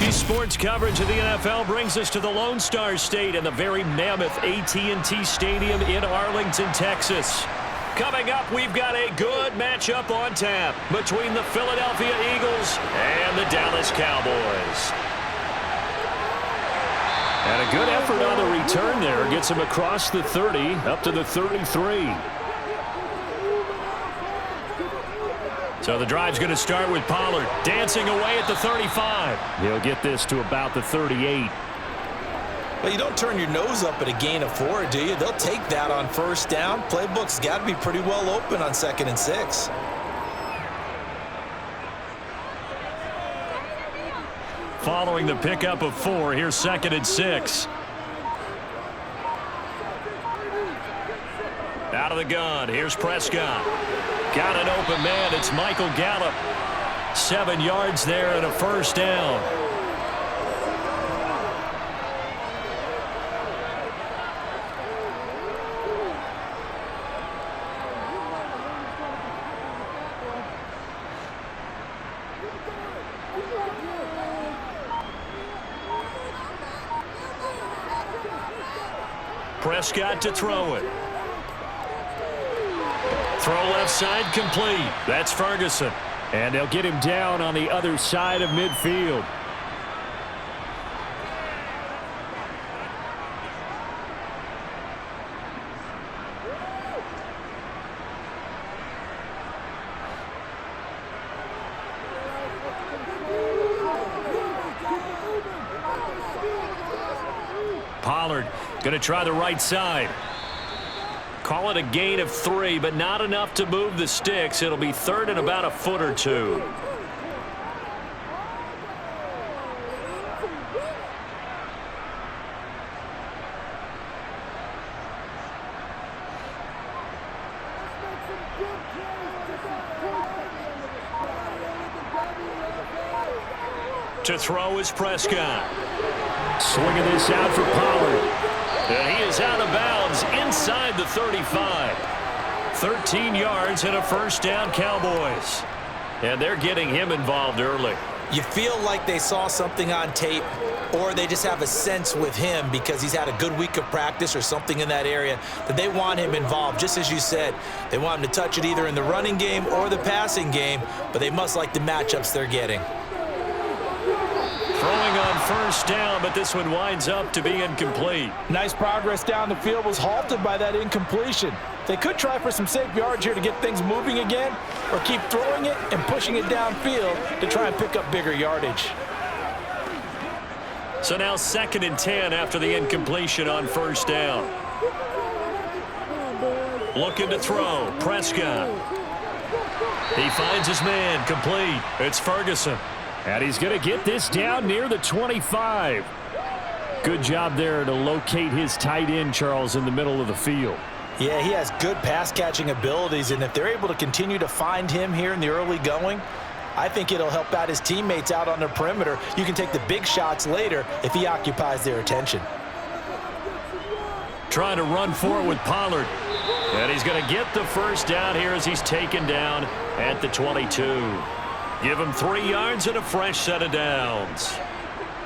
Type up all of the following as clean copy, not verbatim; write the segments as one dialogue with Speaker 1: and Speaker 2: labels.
Speaker 1: ABC Sports coverage of the NFL brings us to the Lone Star State and the very mammoth AT&T Stadium in Arlington, Texas. Coming up, we've got a good matchup on tap between the Philadelphia Eagles and the Dallas Cowboys. And a good effort on the return there. Gets him across the 30, up to the 33. So the drive's going to start with Pollard dancing away at the 35. He'll get this to about the 38.
Speaker 2: Well, you don't turn your nose up at a gain of 4, do you? They'll take that on first down. Playbook's got to be pretty well open on 2nd and 6.
Speaker 1: Following the pickup of 4, here's 2nd and 6. Out of the gun, here's Prescott. Got an open man, it's Michael Gallup. 7 yards there and a first down. Prescott to throw it. Throw left side complete. That's Ferguson. And they'll get him down on the other side of midfield. Pollard going to try the right side. Call it a gain of 3, but not enough to move the sticks. It'll be 3rd and about a foot or 2. To throw is Prescott. Swinging this out for Pollard. And he is out of bounds inside the 35. 13 yards and a first down, Cowboys. And they're getting him involved early.
Speaker 2: You feel like they saw something on tape, or they just have a sense with him because he's had a good week of practice or something in that area that they want him involved. Just as you said, they want him to touch it either in the running game or the passing game, but they must like the matchups they're getting.
Speaker 1: Throwing on first down, but this one winds up to be incomplete.
Speaker 3: Nice progress down the field, was halted by that incompletion. They could try for some safe yards here to get things moving again, or keep throwing it and pushing it downfield to try and pick up bigger yardage.
Speaker 1: So now 2nd and 10 after the incompletion on first down. Looking to throw, Prescott. He finds his man, complete. It's Ferguson. And he's going to get this down near the 25. Good job there to locate his tight end, Charles, in the middle of the field.
Speaker 2: Yeah, he has good pass-catching abilities, and if they're able to continue to find him here in the early going, I think it'll help out his teammates out on the perimeter. You can take the big shots later if he occupies their attention.
Speaker 1: Trying to run for it with Pollard. And he's going to get the first down here as he's taken down at the 22. Give him 3 yards and a fresh set of downs.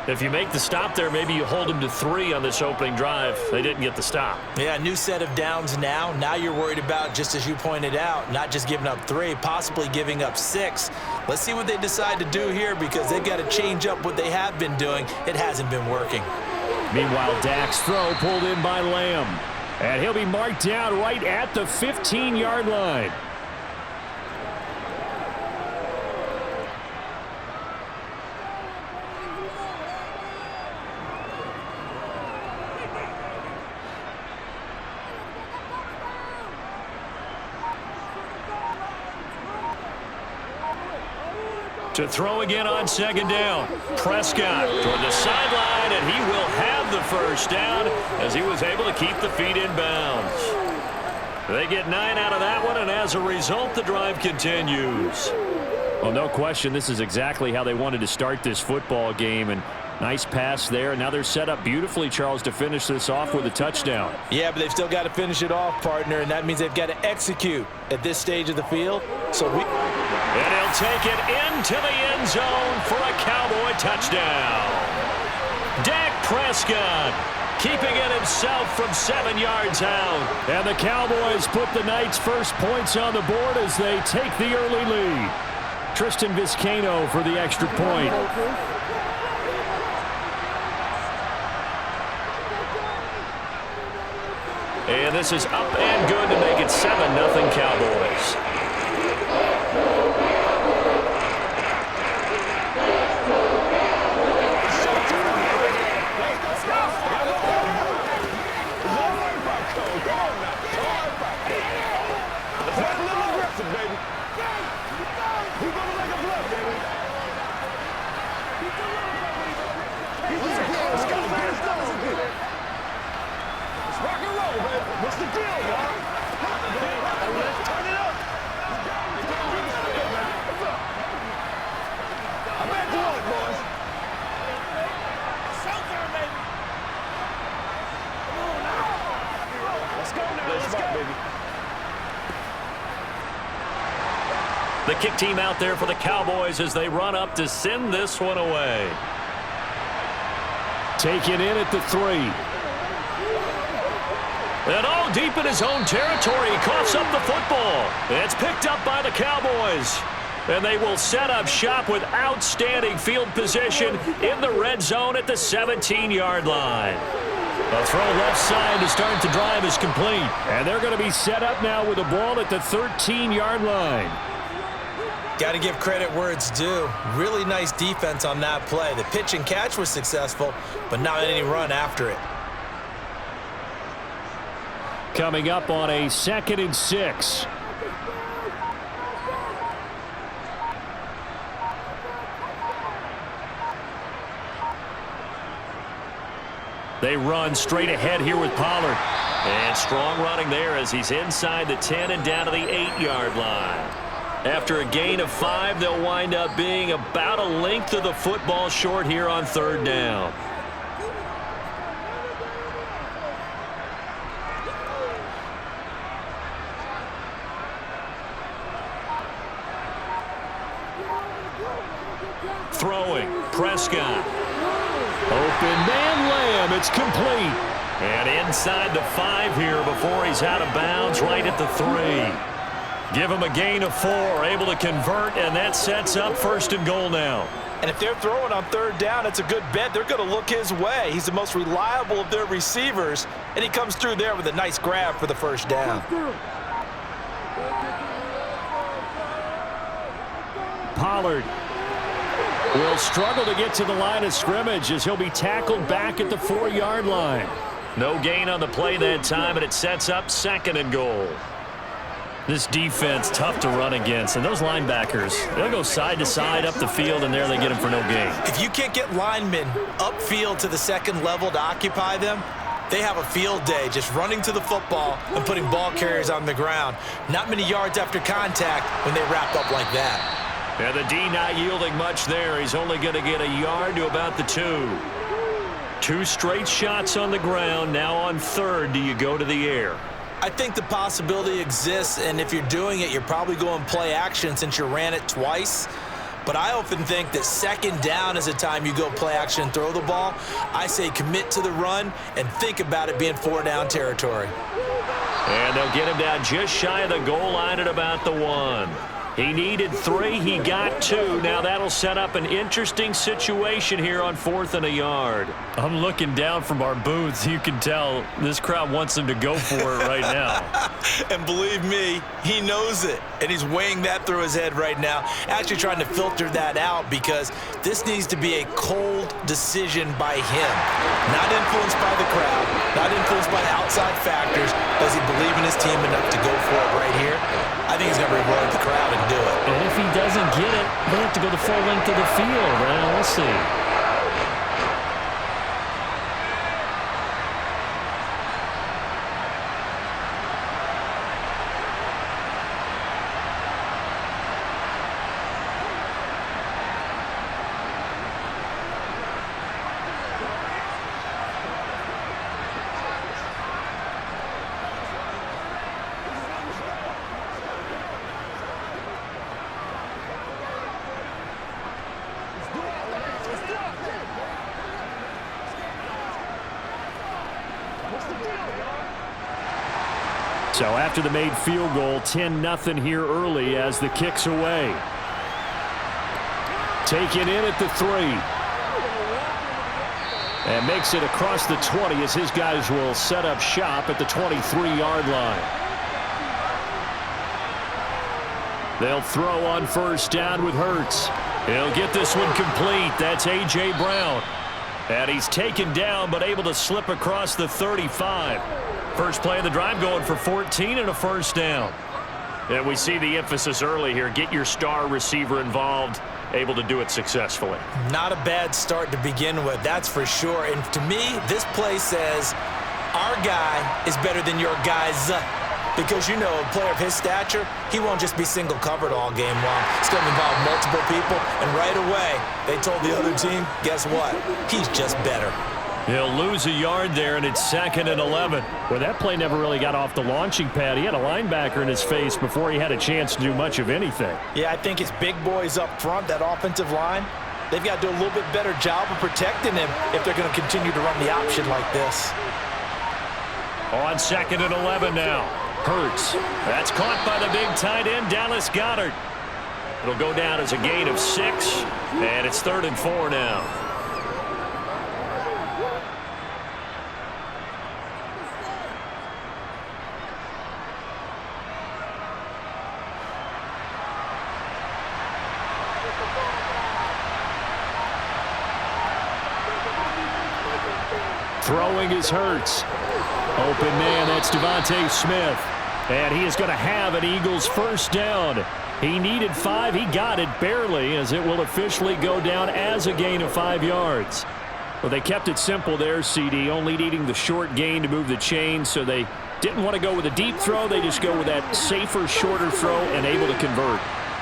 Speaker 1: If you make the stop there, maybe you hold him to 3 on this opening drive. They didn't get the stop.
Speaker 2: Yeah, new set of downs now. Now you're worried about, just as you pointed out, not just giving up 3, possibly giving up 6. Let's see what they decide to do here because they've got to change up what they have been doing. It hasn't been working.
Speaker 1: Meanwhile, Dak's throw pulled in by Lamb. And he'll be marked down right at the 15-yard line. To throw again on 2nd down. Prescott toward the sideline, and he will have the first down as he was able to keep the feet in bounds. They get 9 out of that one, and as a result, the drive continues.
Speaker 4: Well, no question, this is exactly how they wanted to start this football game, and
Speaker 1: Nice pass there. Now they're set up beautifully, Charles, to finish this off with a touchdown.
Speaker 3: Yeah, but they've still got to finish it off, partner, and that means they've got to execute at this stage of the field.
Speaker 1: And he'll take it into the end zone for a Cowboy touchdown. Dak Prescott keeping it himself from 7 yards out. And the Cowboys put the night's first points on the board as they take the early lead. Tristan Vizcaino for the extra point. And this is up and good to make it 7-0 Cowboys.
Speaker 4: What's the deal, man? Turn it up. I'm back to work, boys. It's out there, baby. Come on now. Let's go now. Let's go, baby.
Speaker 1: The kick team out there for the Cowboys as they run up to send this one away. Take it in at the 3. And all deep in his own territory, he coughs up the football. It's picked up by the Cowboys. And they will set up shop with outstanding field position in the red zone at the 17-yard line. A throw left side to start the drive is complete. And they're going to be set up now with the ball at the 13-yard line.
Speaker 2: Got to give credit where it's due. Really nice defense on that play. The pitch and catch was successful, but not any run after it.
Speaker 1: Coming up on a 2nd and 6. They run straight ahead here with Pollard. And strong running there as he's inside the 10 and down to the 8-yard line. After a gain of 5, they'll wind up being about a length of the football short here on 3rd down. Throwing, Prescott. Open man Lamb, it's complete. And inside the 5 here before he's out of bounds right at the 3. Give him a gain of 4, able to convert, and that sets up 1st and goal now.
Speaker 3: And if they're throwing on 3rd down, it's a good bet. They're going to look his way. He's the most reliable of their receivers, and he comes through there with a nice grab for the 1st down.
Speaker 1: Pollard will struggle to get to the line of scrimmage as he'll be tackled back at the 4-yard line. No gain on the play that time, and it sets up 2nd and goal. This defense tough to run against, and those linebackers, they'll go side to side up the field, and there they get them for no gain.
Speaker 2: If you can't get linemen upfield to the 2nd level to occupy them, they have a field day just running to the football and putting ball carriers on the ground. Not many yards after contact when they wrap up like that.
Speaker 1: And the D not yielding much there. He's only going to get a yard to about the 2. 2 straight shots on the ground. Now on 3rd, do you go to the air?
Speaker 2: I think the possibility exists, and if you're doing it, you're probably going play action since you ran it twice. But I often think that 2nd down is a time you go play action and throw the ball. I say commit to the run and think about it being 4-down territory.
Speaker 1: And they'll get him down just shy of the goal line at about the 1. He needed 3. He got 2. Now that'll set up an interesting situation here on 4th and a yard. I'm looking down from our booths. You can tell this crowd wants him to go for it right now.
Speaker 2: And believe me, he knows it. And he's weighing that through his head right now. Actually trying to filter that out because this needs to be a cold decision by him. Not influenced by the crowd. Not influenced by outside factors. Does he believe in his team enough to go for it right here? I think he's going to reward the crowd and do it.
Speaker 1: And if he doesn't get it, they have to go the full length of the field. Well, we'll see. So after the made field goal, 10-0 here early as the kick's away. Taken in at the 3. And makes it across the 20 as his guys will set up shop at the 23-yard line. They'll throw on first down with Hurts. He'll get this one complete. That's A.J. Brown. And he's taken down but able to slip across the 35. First play of the drive going for 14 and a first down. And we see the emphasis early here. Get your star receiver involved. Able to do it successfully.
Speaker 2: Not a bad start to begin with, that's for sure. And to me, this play says our guy is better than your guys. Because, you know, a player of his stature, he won't just be single covered all game long. It's going to involve multiple people. And right away, they told the other team, guess what? He's just better.
Speaker 1: He'll lose a yard there, and it's 2nd and 11. Well, that play never really got off the launching pad. He had a linebacker in his face before he had a chance to do much of anything.
Speaker 3: Yeah, I think his big boys up front, that offensive line, they've got to do a little bit better job of protecting him if they're going to continue to run the option like this.
Speaker 1: On 2nd and 11 now. Hurts. That's caught by the big tight end, Dallas Goedert. It'll go down as a gain of 6, and it's 3rd and 4 now. Throwing is Hurts. Open man, that's Devontae Smith. And he is going to have an Eagles first down. He needed 5. He got it barely, as it will officially go down as a gain of 5 yards. Well, they kept it simple there, CD, only needing the short gain to move the chain, so they didn't want to go with a deep throw. They just go with that safer, shorter throw and able to convert.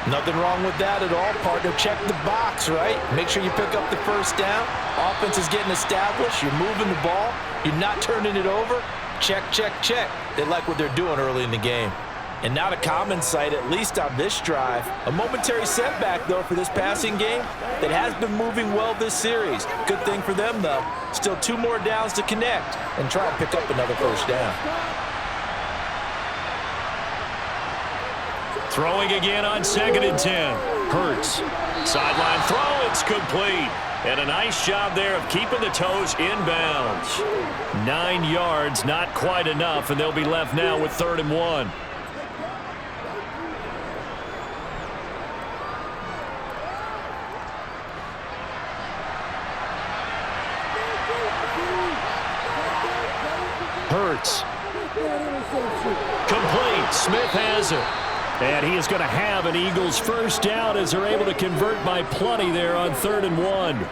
Speaker 3: Nothing wrong with that at all, partner. Check the box, right? Make sure you pick up the first down. Offense is getting established. You're moving the ball. You're not turning it over. Check, check, check. They like what they're doing early in the game. And not a common sight, at least on this drive. A momentary setback, though, for this passing game that has been moving well this series. Good thing for them, though. Still 2 more downs to connect and try and pick up another first down.
Speaker 1: Throwing again on 2nd and 10. Hurts. Sideline throw. It's complete. And a nice job there of keeping the toes inbounds. 9 yards, not quite enough, and they'll be left now with 3rd and 1. Hurts. Complete. Smith has it. And he is going to have an Eagles first down as they're able to convert by plenty there on 3rd and 1.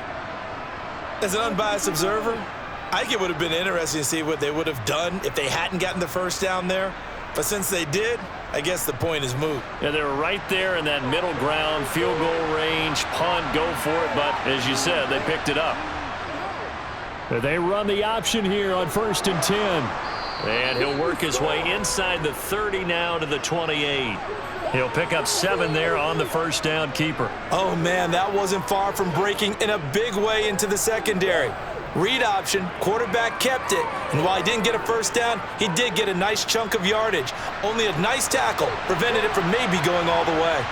Speaker 2: As an unbiased observer, I think it would have been interesting to see what they would have done if they hadn't gotten the first down there. But since they did, I guess the point is moot.
Speaker 1: Yeah, they were right there in that middle ground, field goal range, punt, go for it. But as you said, they picked it up. They run the option here on 1st and 10. And he'll work his way inside the 30 now to the 28. He'll pick up 7 there on the first down keeper.
Speaker 2: Oh, man, that wasn't far from breaking in a big way into the secondary. Read option, quarterback kept it. And while he didn't get a first down, he did get a nice chunk of yardage. Only a nice tackle prevented it from maybe going all the way.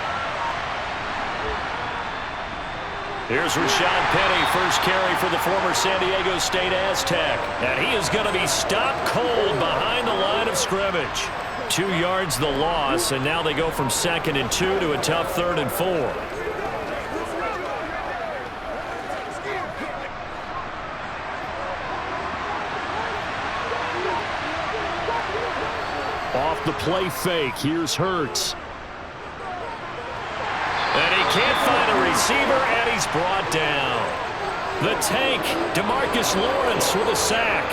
Speaker 1: Here's Rashad Penny, first carry for the former San Diego State Aztec. And he is going to be stopped cold behind the line of scrimmage. 2 yards the loss, and now they go from 2nd and 2 to a tough 3rd and 4. Off the play fake, here's Hurts. And he can't find a receiver, and he's brought down. The tank, DeMarcus Lawrence with a sack.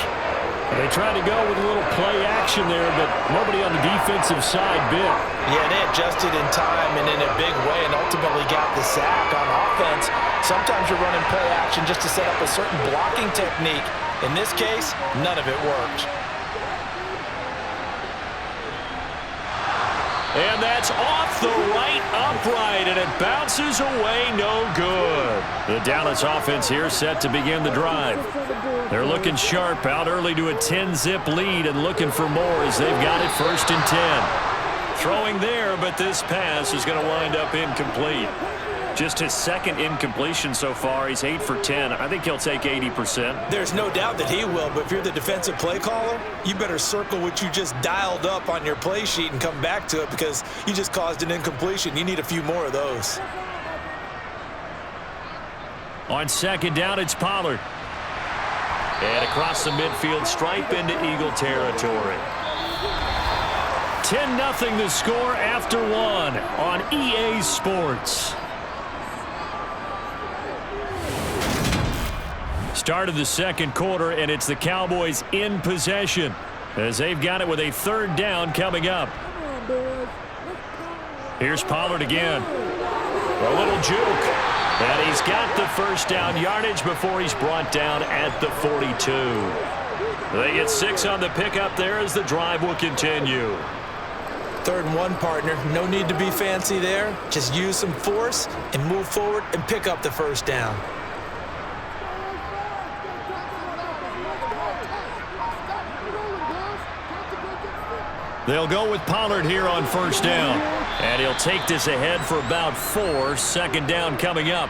Speaker 1: They tried to go with a little play action there, but nobody on the defensive side bit.
Speaker 3: Yeah, they adjusted in time and in a big way and ultimately got the sack on offense. Sometimes you're running play action just to set up a certain blocking technique. In this case, none of it worked.
Speaker 1: And that's off the right, up upright, and it bounces away, no good. The Dallas offense here set to begin the drive. They're looking sharp, out early to a 10-zip lead and looking for more as they've got it 1st and 10. Throwing there, but this pass is going to wind up incomplete. Just his 2nd incompletion so far. He's 8 for 10. I think he'll take 80%.
Speaker 2: There's no doubt that he will, but if you're the defensive play caller, you better circle what you just dialed up on your play sheet and come back to it because you just caused an incompletion. You need a few more of those.
Speaker 1: On 2nd down, it's Pollard. And across the midfield stripe into Eagle territory. 10-0 the score after 1 on EA Sports. Start of the 2nd quarter, and it's the Cowboys in possession as they've got it with a 3rd down coming up. Here's Pollard again. A little juke. And he's got the 1st down yardage before he's brought down at the 42. They get 6 on the pickup there as the drive will continue.
Speaker 2: 3rd and 1, partner. No need to be fancy there. Just use some force and move forward and pick up the 1st down.
Speaker 1: They'll go with Pollard here on 1st down. And he'll take this ahead for about 4. 2nd down coming up.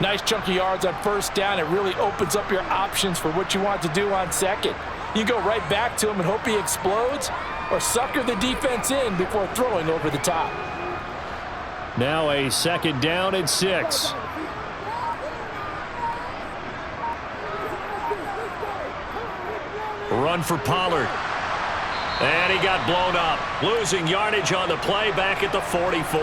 Speaker 3: Nice chunk of yards on 1st down. It really opens up your options for what you want to do on 2nd. You go right back to him and hope he explodes, or sucker the defense in before throwing over the top.
Speaker 1: Now a 2nd down and 6. Run for Pollard. And he got blown up. Losing yardage on the play back at the 44.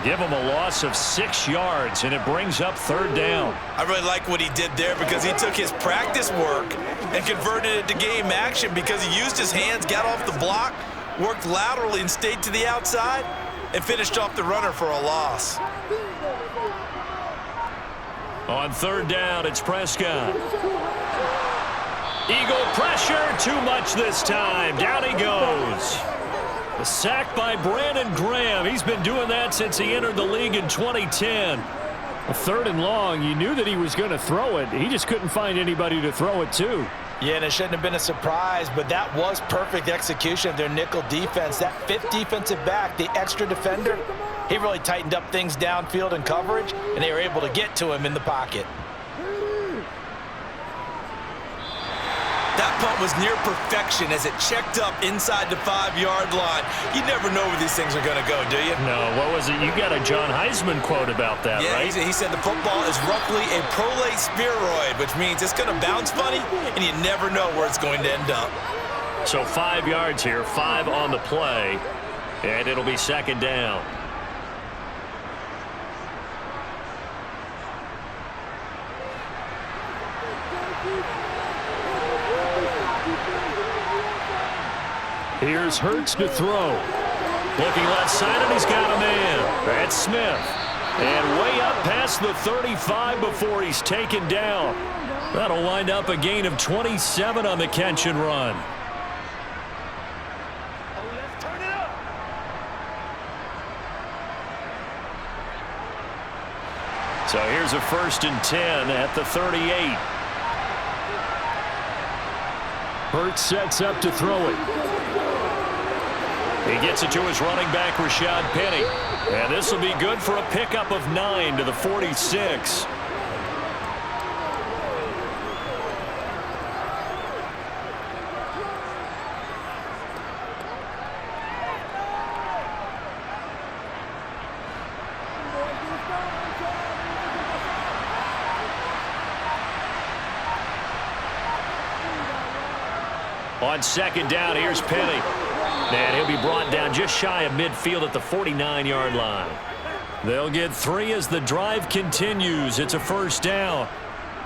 Speaker 1: Give him a loss of 6 yards, and it brings up 3rd down.
Speaker 2: I really like what he did there because he took his practice work and converted it to game action because he used his hands, got off the block, worked laterally and stayed to the outside, and finished off the runner for a loss.
Speaker 1: On 3rd down, it's Prescott. Eagle pressure, too much this time. Down he goes. The sack by Brandon Graham. He's been doing that since he entered the league in 2010. A 3rd and long, you knew that he was going to throw it. He just couldn't find anybody to throw it to.
Speaker 3: Yeah, and it shouldn't have been a surprise, but that was perfect execution of their nickel defense. That 5th defensive back, the extra defender, he really tightened up things downfield in coverage, and they were able to get to him in the pocket.
Speaker 2: That punt was near perfection as it checked up inside the 5-yard line. You never know where these things are going to go, do you?
Speaker 1: No, what was it? You got a John Heisman quote about that,
Speaker 2: yeah,
Speaker 1: right?
Speaker 2: He said the football is roughly a prolate spheroid, which means it's going to bounce funny, and you never know where it's going to end up.
Speaker 1: So 5 yards here, 5 on the play, and it'll be 2nd down. Here's Hurts to throw. Looking left side, and he's got a man. That's Smith. And way up past the 35 before he's taken down. That'll wind up a gain of 27 on the catch and run. So here's a 1st and 10 at the 38. Hurts sets up to throw it. He gets it to his running back, Rashad Penny. And this will be good for a pickup of 9 to the 46. On 2nd down, here's Penny. And he'll be brought down just shy of midfield at the 49-yard line. They'll get 3 as the drive continues. It's a 1st down.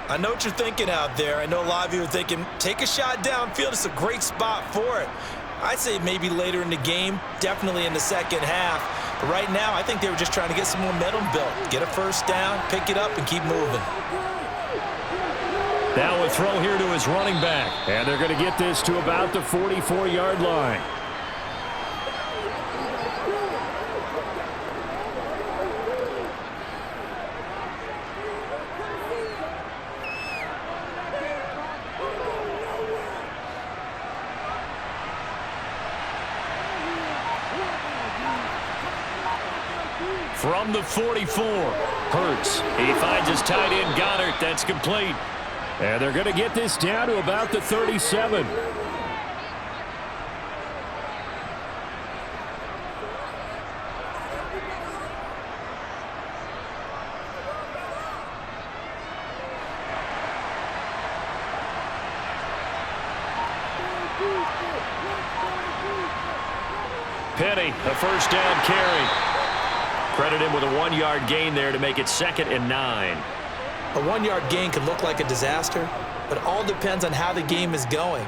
Speaker 2: I know what you're thinking out there. I know a lot of you are thinking, take a shot downfield. It's a great spot for it. I'd say maybe later in the game, definitely in the 2nd half. But right now, I think they were just trying to get some momentum built. Get a 1st down, pick it up, and keep moving.
Speaker 1: Now a throw here to his running back. And they're going to get this to about the 44-yard line. from the 44. Hurts. He finds his tight end, Goddard. That's complete. And they're going to get this down to about the 37. Penny, a first down carry. Credit him with a 1-yard gain there to make it 2nd and 9.
Speaker 2: A 1-yard gain can look like a disaster, but all depends on how the game is going.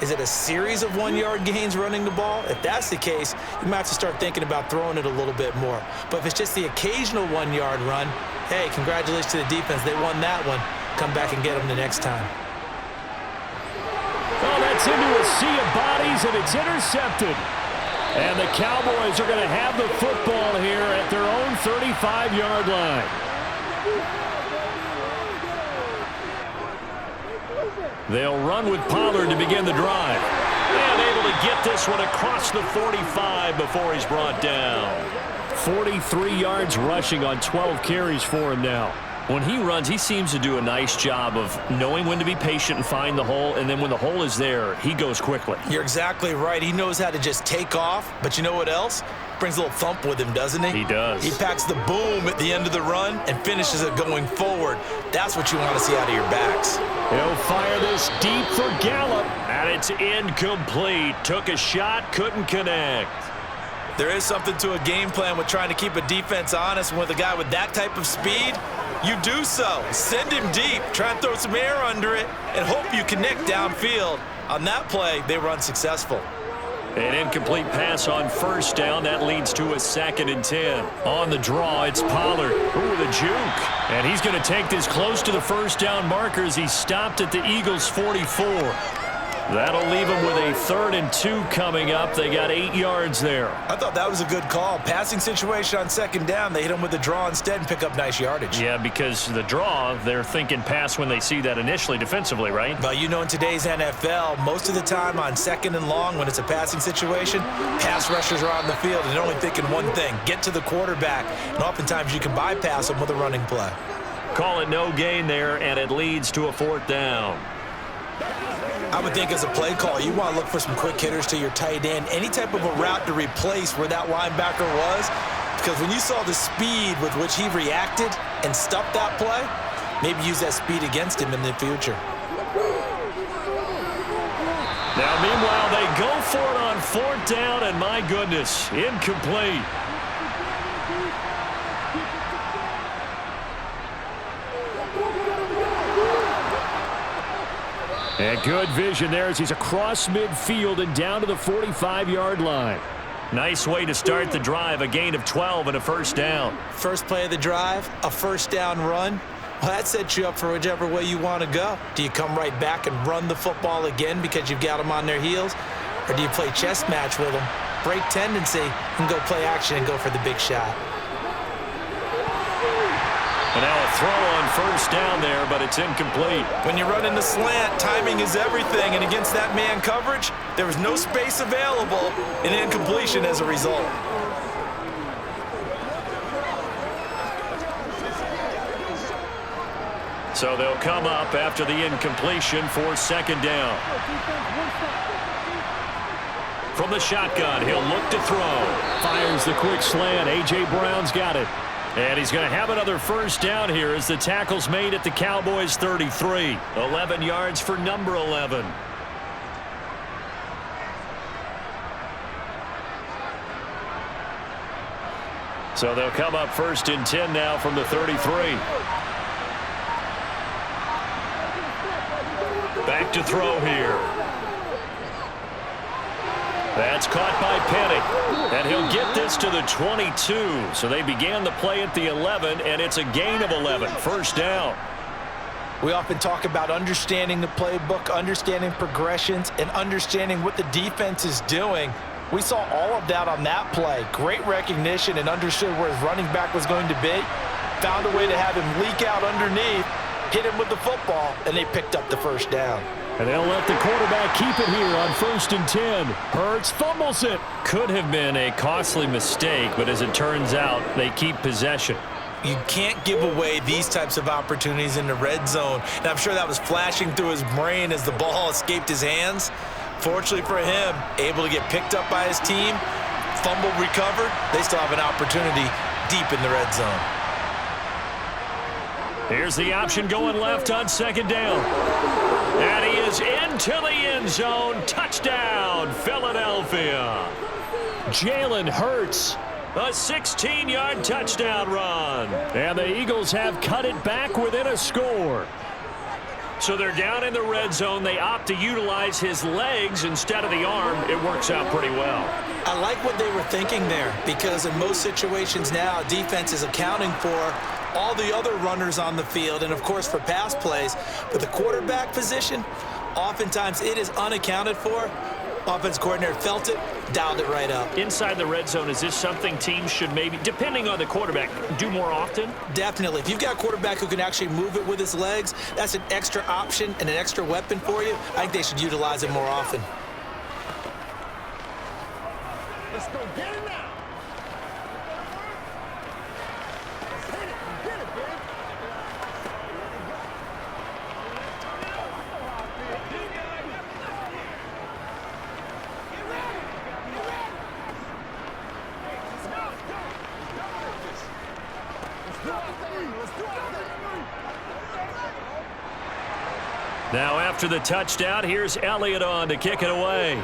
Speaker 2: Is it a series of 1-yard gains running the ball? If that's the case, you might have to start thinking about throwing it a little bit more. But if it's just the occasional 1-yard run, hey, congratulations to the defense. They won that one. Come back and get them the next time.
Speaker 1: Oh, that's into a sea of bodies, and it's intercepted. And the Cowboys are going to have the football here at their own 35-yard line. They'll run with Pollard to begin the drive. And able to get this one across the 45 before he's brought down. 43 yards rushing on 12 carries for him now. When he runs, he seems to do a nice job of knowing when to be patient and find the hole, and then when the hole is there, he goes quickly.
Speaker 2: You're exactly right. He knows how to just take off, but you know what else? Brings a little thump with him, doesn't he?
Speaker 1: He does.
Speaker 2: He packs the boom at the end of the run and finishes it going forward. That's what you want to see out of your backs.
Speaker 1: He'll fire this deep for Gallup, and it's incomplete. Took a shot, couldn't connect.
Speaker 2: There is something to a game plan with trying to keep a defense honest. And with a guy with that type of speed, you do so. Send him deep, try and throw some air under it, and hope you connect downfield. On that play, they were unsuccessful.
Speaker 1: An incomplete pass on first down. That leads to a 2nd and 10. On the draw, it's Pollard. Ooh, the juke. And he's going to take this close to the first down marker as he stopped at the Eagles' 44. That'll leave them with a 3rd and 2 coming up. They got 8 yards there.
Speaker 2: I thought that was a good call. Passing situation on 2nd down. They hit him with the draw instead and pick up nice yardage.
Speaker 1: Yeah, because the draw, they're thinking pass when they see that initially defensively, right?
Speaker 2: Well, you know, in today's NFL, most of the time on 2nd and long, when it's a passing situation, pass rushers are on the field and they're only thinking one thing, get to the quarterback. And oftentimes you can bypass them with a running play.
Speaker 1: Call it no gain there, and it leads to a 4th down.
Speaker 2: I would think as a play call, you want to look for some quick hitters to your tight end, any type of a route to replace where that linebacker was, because when you saw the speed with which he reacted and stuffed that play, maybe use that speed against him in the future.
Speaker 1: Now, meanwhile, they go for it on 4th down, and my goodness, incomplete. And good vision there as he's across midfield and down to the 45-yard line. Nice way to start the drive, a gain of 12 and a first down.
Speaker 2: First play of the drive, a first down run. Well, that sets you up for whichever way you want to go. Do you come right back and run the football again because you've got them on their heels? Or do you play chess match with them, break tendency, and go play action and go for the big shot?
Speaker 1: And now a throw on first down there, but it's incomplete.
Speaker 2: When you run in the slant, timing is everything, and against that man coverage, there was no space available, and incompletion as a result.
Speaker 1: So they'll come up after the incompletion for 2nd down. From the shotgun, he'll look to throw. Fires the quick slant. A.J. Brown's got it. And he's going to have another first down here as the tackle's made at the Cowboys' 33. 11 yards for number 11. So they'll come up 1st and 10 now from the 33. Back to throw here. That's caught by Penny, and he'll get this to the 22. So they began the play at the 11, and it's a gain of 11. First down.
Speaker 3: We often talk about understanding the playbook, understanding progressions, and understanding what the defense is doing. We saw all of that on that play. Great recognition and understood where his running back was going to be. Found a way to have him leak out underneath, hit him with the football, and they picked up the first down.
Speaker 1: And they'll let the quarterback keep it here on 1st and 10. Hurts fumbles it. Could have been a costly mistake, but as it turns out, they keep possession.
Speaker 2: You can't give away these types of opportunities in the red zone. And I'm sure that was flashing through his brain as the ball escaped his hands. Fortunately for him, able to get picked up by his team, fumble recovered. They still have an opportunity deep in the red zone.
Speaker 1: Here's the option going left on 2nd down. And he is into the end zone. Touchdown, Philadelphia. Jalen Hurts. A 16-yard touchdown run. And the Eagles have cut it back within a score. So they're down in the red zone. They opt to utilize his legs instead of the arm. It works out pretty well.
Speaker 2: I like what they were thinking there, because in most situations now, defense is accounting for all the other runners on the field and, of course, for pass plays. But the quarterback position, oftentimes it is unaccounted for. Offense coordinator felt it, dialed it right up.
Speaker 1: Inside the red zone, is this something teams should maybe, depending on the quarterback, do more often?
Speaker 2: Definitely. If you've got a quarterback who can actually move it with his legs, that's an extra option and an extra weapon for you. I think they should utilize it more often.
Speaker 4: Let's go get it now. Let's hit it and get it, baby.
Speaker 1: Now after the touchdown, here's Elliott on to kick it away.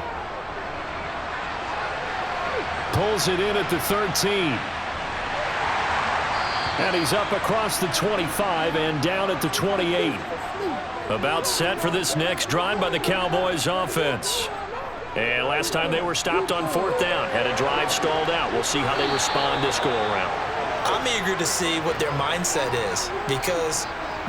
Speaker 1: Pulls it in at the 13. And he's up across the 25 and down at the 28. About set for this next drive by the Cowboys offense. And last time they were stopped on 4th down, had a drive stalled out. We'll see how they respond this go-around.
Speaker 2: I'm eager to see what their mindset is, because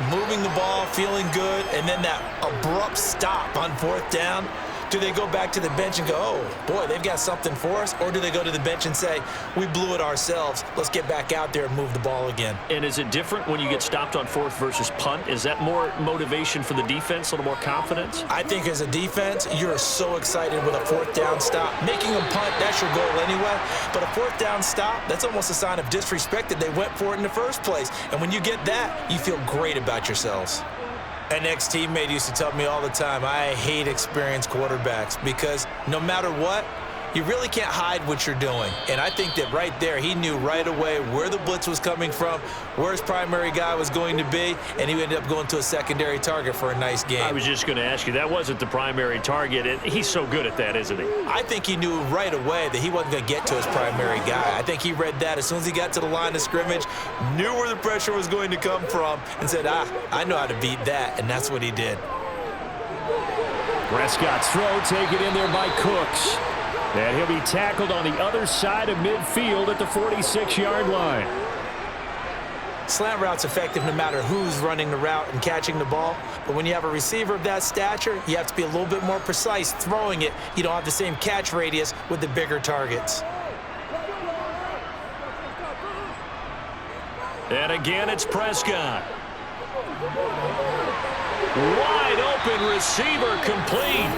Speaker 2: moving the ball, feeling good, and then that abrupt stop on 4th down, do they go back to the bench and go, oh, boy, they've got something for us? Or do they go to the bench and say, we blew it ourselves, let's get back out there and move the ball again?
Speaker 1: And is it different when you get stopped on 4th versus punt? Is that more motivation for the defense, a little more confidence?
Speaker 2: I think as a defense, you're so excited with a 4th down stop. Making them punt, that's your goal anyway. But a 4th down stop, that's almost a sign of disrespect that they went for it in the first place. And when you get that, you feel great about yourselves. An ex-teammate used to tell me all the time, I hate experienced quarterbacks, because no matter what, you really can't hide what you're doing. And I think that right there, he knew right away where the blitz was coming from, where his primary guy was going to be, and he ended up going to a secondary target for a nice game.
Speaker 1: I was just going to ask you, that wasn't the primary target. He's so good at that, isn't he?
Speaker 2: I think he knew right away that he wasn't going to get to his primary guy. I think he read that as soon as he got to the line of scrimmage, knew where the pressure was going to come from, and said, I know how to beat that, and that's what he did.
Speaker 1: Prescott's throw taken in there by Cooks. And he'll be tackled on the other side of midfield at the 46-yard line.
Speaker 2: Slant route's effective no matter who's running the route and catching the ball. But when you have a receiver of that stature, you have to be a little bit more precise throwing it. You don't have the same catch radius with the bigger targets.
Speaker 1: And again, it's Prescott. Wide open receiver, complete.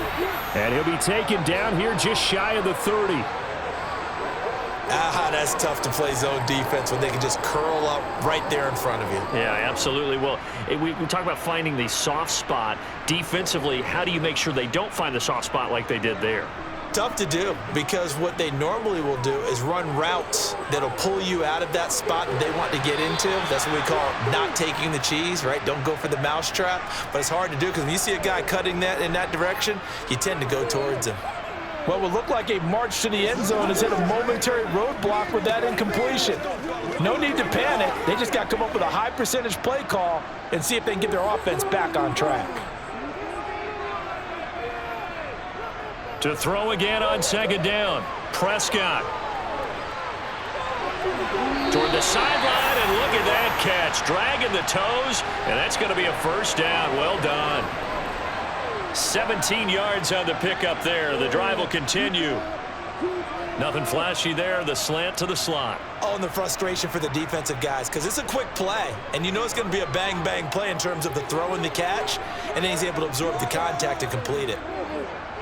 Speaker 1: And he'll be taken down here just shy of the 30.
Speaker 2: That's tough to play zone defense when they can just curl up right there in front of you.
Speaker 1: Yeah, absolutely. Well, we talk about finding the soft spot. Defensively, how do you make sure they don't find the soft spot like they did there?
Speaker 2: Tough to do, because what they normally will do is run routes that'll pull you out of that spot that they want to get into. That's what we call not taking the cheese, right? Don't go for the mousetrap. But it's hard to do, because when you see a guy cutting that in that direction, you tend to go towards him.
Speaker 3: What would look like a march to the end zone has hit a momentary roadblock with that incompletion. No need to panic. They just got to come up with a high percentage play call and see if they can get their offense back on track.
Speaker 1: To throw again on 2nd down, Prescott. Toward the sideline, and look at that catch. Dragging the toes, and that's going to be a first down. Well done. 17 yards on the pickup there. The drive will continue. Nothing flashy there. The slant to the slot.
Speaker 2: Oh, and the frustration for the defensive guys, because it's a quick play, and you know it's going to be a bang-bang play in terms of the throw and the catch, and then he's able to absorb the contact and complete it.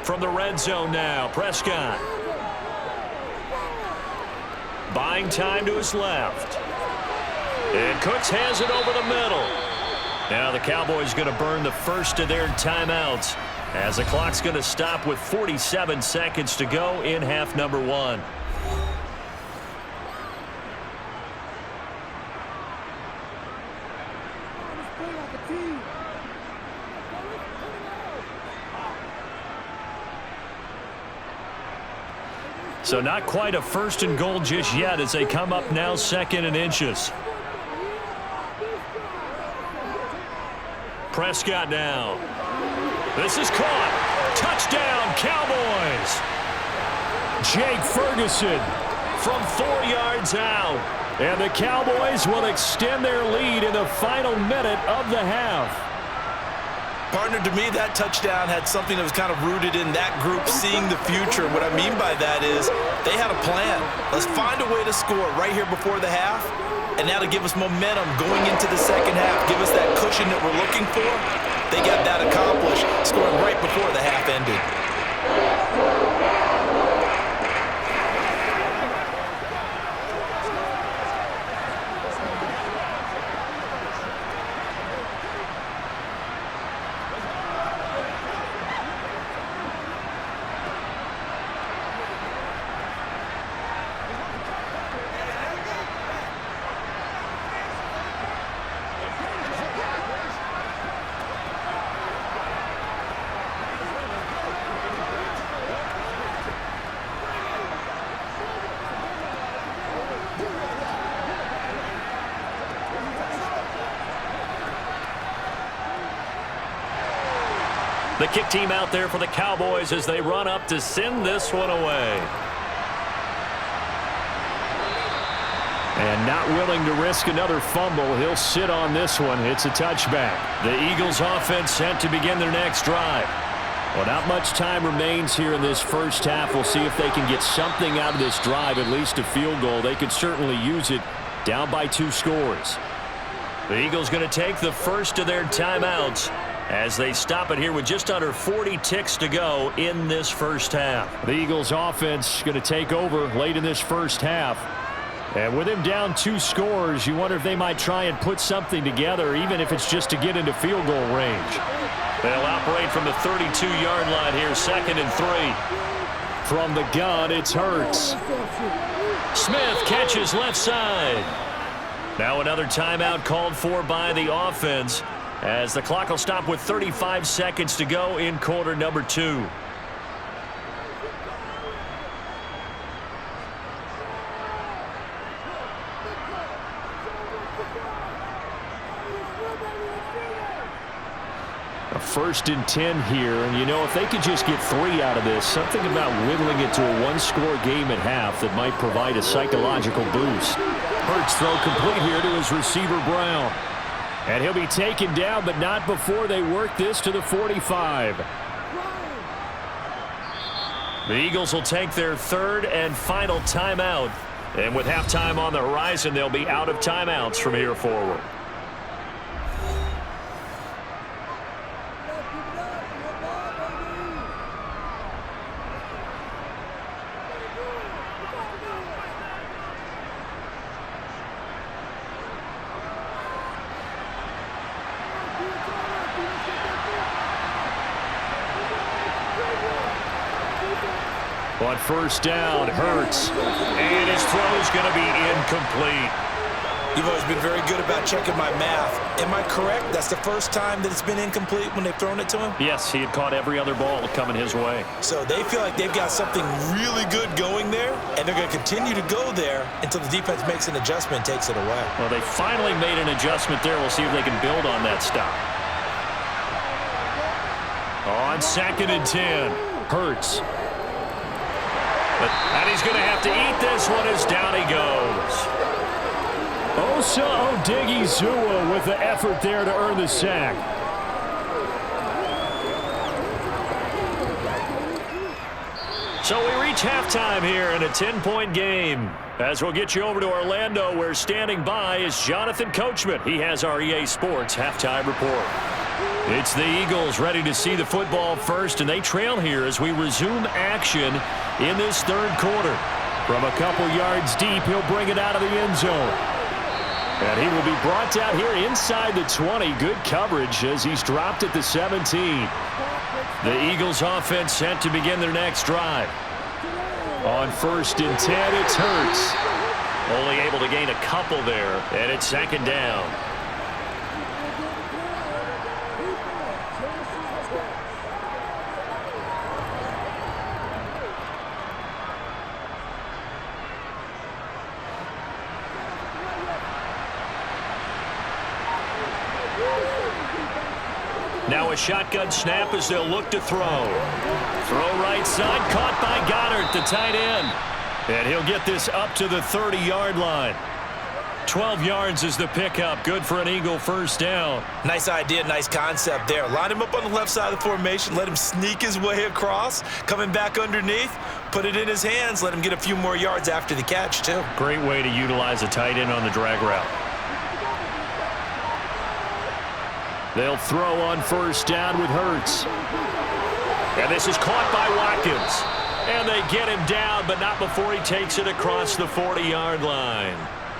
Speaker 1: From the red zone now, Prescott. Buying time to his left. And Cooks has it over the middle. Now the Cowboys going to burn the first of their timeouts as the clock's going to stop with 47 seconds to go in half number 1. So not quite a first and goal just yet as they come up now 2nd and inches. Prescott now. This is caught. Touchdown, Cowboys. Jake Ferguson from 4 yards out. And the Cowboys will extend their lead in the final minute of the half.
Speaker 2: Partner, to me, that touchdown had something that was kind of rooted in that group seeing the future. What I mean by that is they had a plan. Let's find a way to score right here before the half, and now to give us momentum going into the second half, give us that cushion that we're looking for. They got that accomplished, scoring right before the half ended.
Speaker 1: The kick team out there for the Cowboys as they run up to send this one away. And not willing to risk another fumble. He'll sit on this one. It's a touchback. The Eagles offense set to begin their next drive. Well, not much time remains here in this first half. We'll see if they can get something out of this drive, at least a field goal. They could certainly use it down by 2 scores. The Eagles going to take the first of their timeouts as they stop it here with just under 40 ticks to go in this first half. The Eagles offense going to take over late in this first half. And with him down 2 scores, you wonder if they might try and put something together, even if it's just to get into field goal range. They'll operate from the 32-yard line here, 2nd and 3. From the gun, it's Hurts. Smith catches left side. Now another timeout called for by the offense, as the clock will stop with 35 seconds to go in quarter number 2. A 1st and 10 here, and you know, if they could just get 3 out of this, something about whittling it to a 1-score game at half that might provide a psychological boost. Hurts throw complete here to his receiver Brown. And he'll be taken down, but not before they work this to the 45. The Eagles will take their 3rd and final timeout. And with halftime on the horizon, they'll be out of timeouts from here forward. On 1st down, Hurts, and his throw is going to be incomplete.
Speaker 2: You've always been very good about checking my math. Am I correct? That's the first time that it's been incomplete when they've thrown it to him?
Speaker 1: Yes, he had caught every other ball coming his way.
Speaker 2: So they feel like they've got something really good going there, and they're going to continue to go there until the defense makes an adjustment and takes it away.
Speaker 1: Well, they finally made an adjustment there. We'll see if they can build on that stop. On 2nd and 10, Hurts. And he's going to have to eat this one as down he goes. Osa Odighizuwa with the effort there to earn the sack. So we reach halftime here in a 10-point game. As we'll get you over to Orlando, where standing by is Jonathan Coachman. He has our EA Sports halftime report. It's the Eagles ready to see the football first, and they trail here as we resume action in this third quarter. From a couple yards deep, he'll bring it out of the end zone. And he will be brought down here inside the 20. Good coverage as he's dropped at the 17. The Eagles offense set to begin their next drive. On 1st and 10, it's Hurts. Only able to gain a couple there, and it's 2nd down. Now a shotgun snap as they'll look to throw. Throw right side, caught by Goddard, the tight end. And he'll get this up to the 30-yard line. 12 yards is the pickup. Good for an Eagle first down.
Speaker 2: Nice idea, nice concept there. Line him up on the left side of the formation, let him sneak his way across, coming back underneath, put it in his hands, let him get a few more yards after the catch, too.
Speaker 1: Great way to utilize a tight end on the drag route. They'll throw on 1st down with Hurts. And this is caught by Watkins. And they get him down, but not before he takes it across the 40-yard line.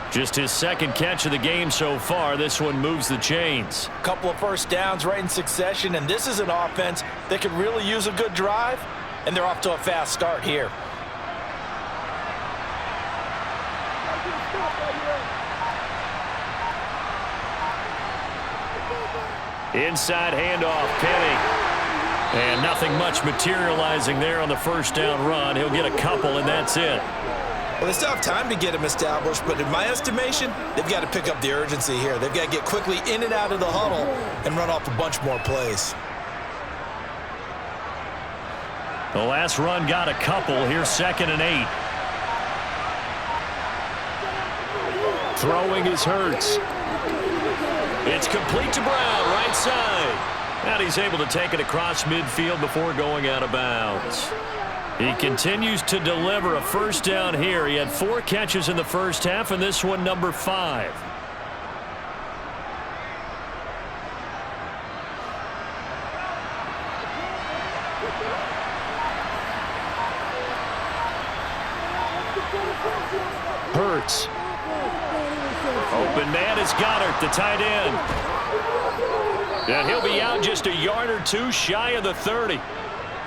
Speaker 1: Just his 2nd catch of the game so far. This one moves the chains.
Speaker 3: Couple of first downs right in succession, and this is an offense that could really use a good drive, and they're off to a fast start here.
Speaker 1: Inside handoff, Penny. And nothing much materializing there on the 1st down run. He'll get a couple, and that's it.
Speaker 2: Well, they still have time to get him established, but in my estimation, they've got to pick up the urgency here. They've got to get quickly in and out of the huddle and run off a bunch more plays.
Speaker 1: The last run got a couple. Here's 2nd and 8. Throwing is Hurts. It's complete to Brown, right side. And he's able to take it across midfield before going out of bounds. He continues to deliver a first down here. He had 4 catches in the first half, and this one number 5. Hurts. Open man is Goddard, the tight end. And he'll be out just a yard or two shy of the 30.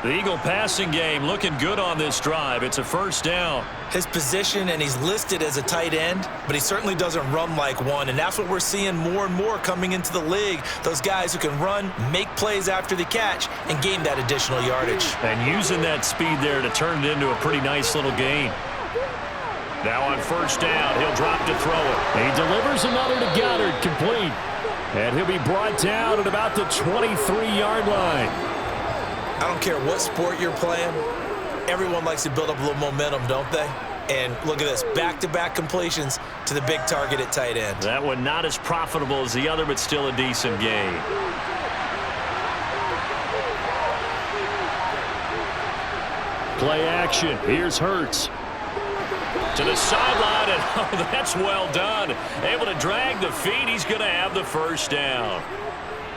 Speaker 1: The Eagle passing game looking good on this drive. It's a 1st down.
Speaker 2: His position, and he's listed as a tight end, but he certainly doesn't run like one, and that's what we're seeing more and more coming into the league. Those guys who can run, make plays after the catch, and gain that additional yardage.
Speaker 1: And using that speed there to turn it into a pretty nice little gain. Now on 1st down, he'll drop to throw it. He delivers another to Goddard, complete. And he'll be brought down at about the 23-yard line.
Speaker 2: I don't care what sport you're playing. Everyone likes to build up a little momentum, don't they? And look at this, back-to-back completions to the big target at tight end.
Speaker 1: That one not as profitable as the other, but still a decent gain. Play action. Here's Hurts. To the sideline, and oh, that's well done. Able to drag the feet. He's going to have the first down.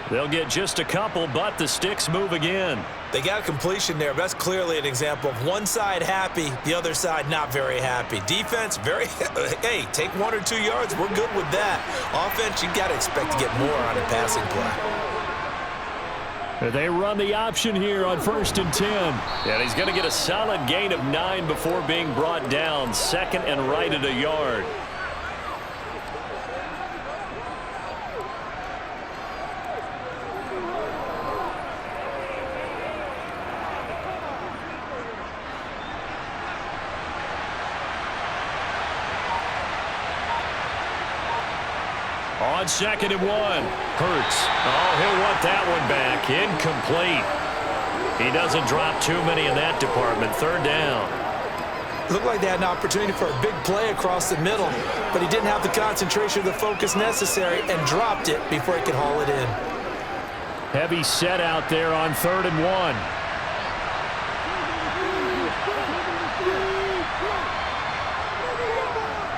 Speaker 1: They'll get just a couple, but the sticks move again.
Speaker 2: They got a completion there. That's clearly an example of one side happy, the other side not very happy. Defense, very, hey, take 1 or 2 yards. We're good with that. Offense, you got to expect to get more on a passing play.
Speaker 1: They run the option here on 1st and 10. And he's going to get a solid gain of 9 before being brought down. 2nd and right at a yard. On 2nd and 1. Hurts. Oh, he'll want that one back. Incomplete. He doesn't drop too many in that department. 3rd down.
Speaker 2: Looked like they had an opportunity for a big play across the middle, but he didn't have the concentration or the focus necessary and dropped it before he could haul it in.
Speaker 1: Heavy set out there on 3rd and 1.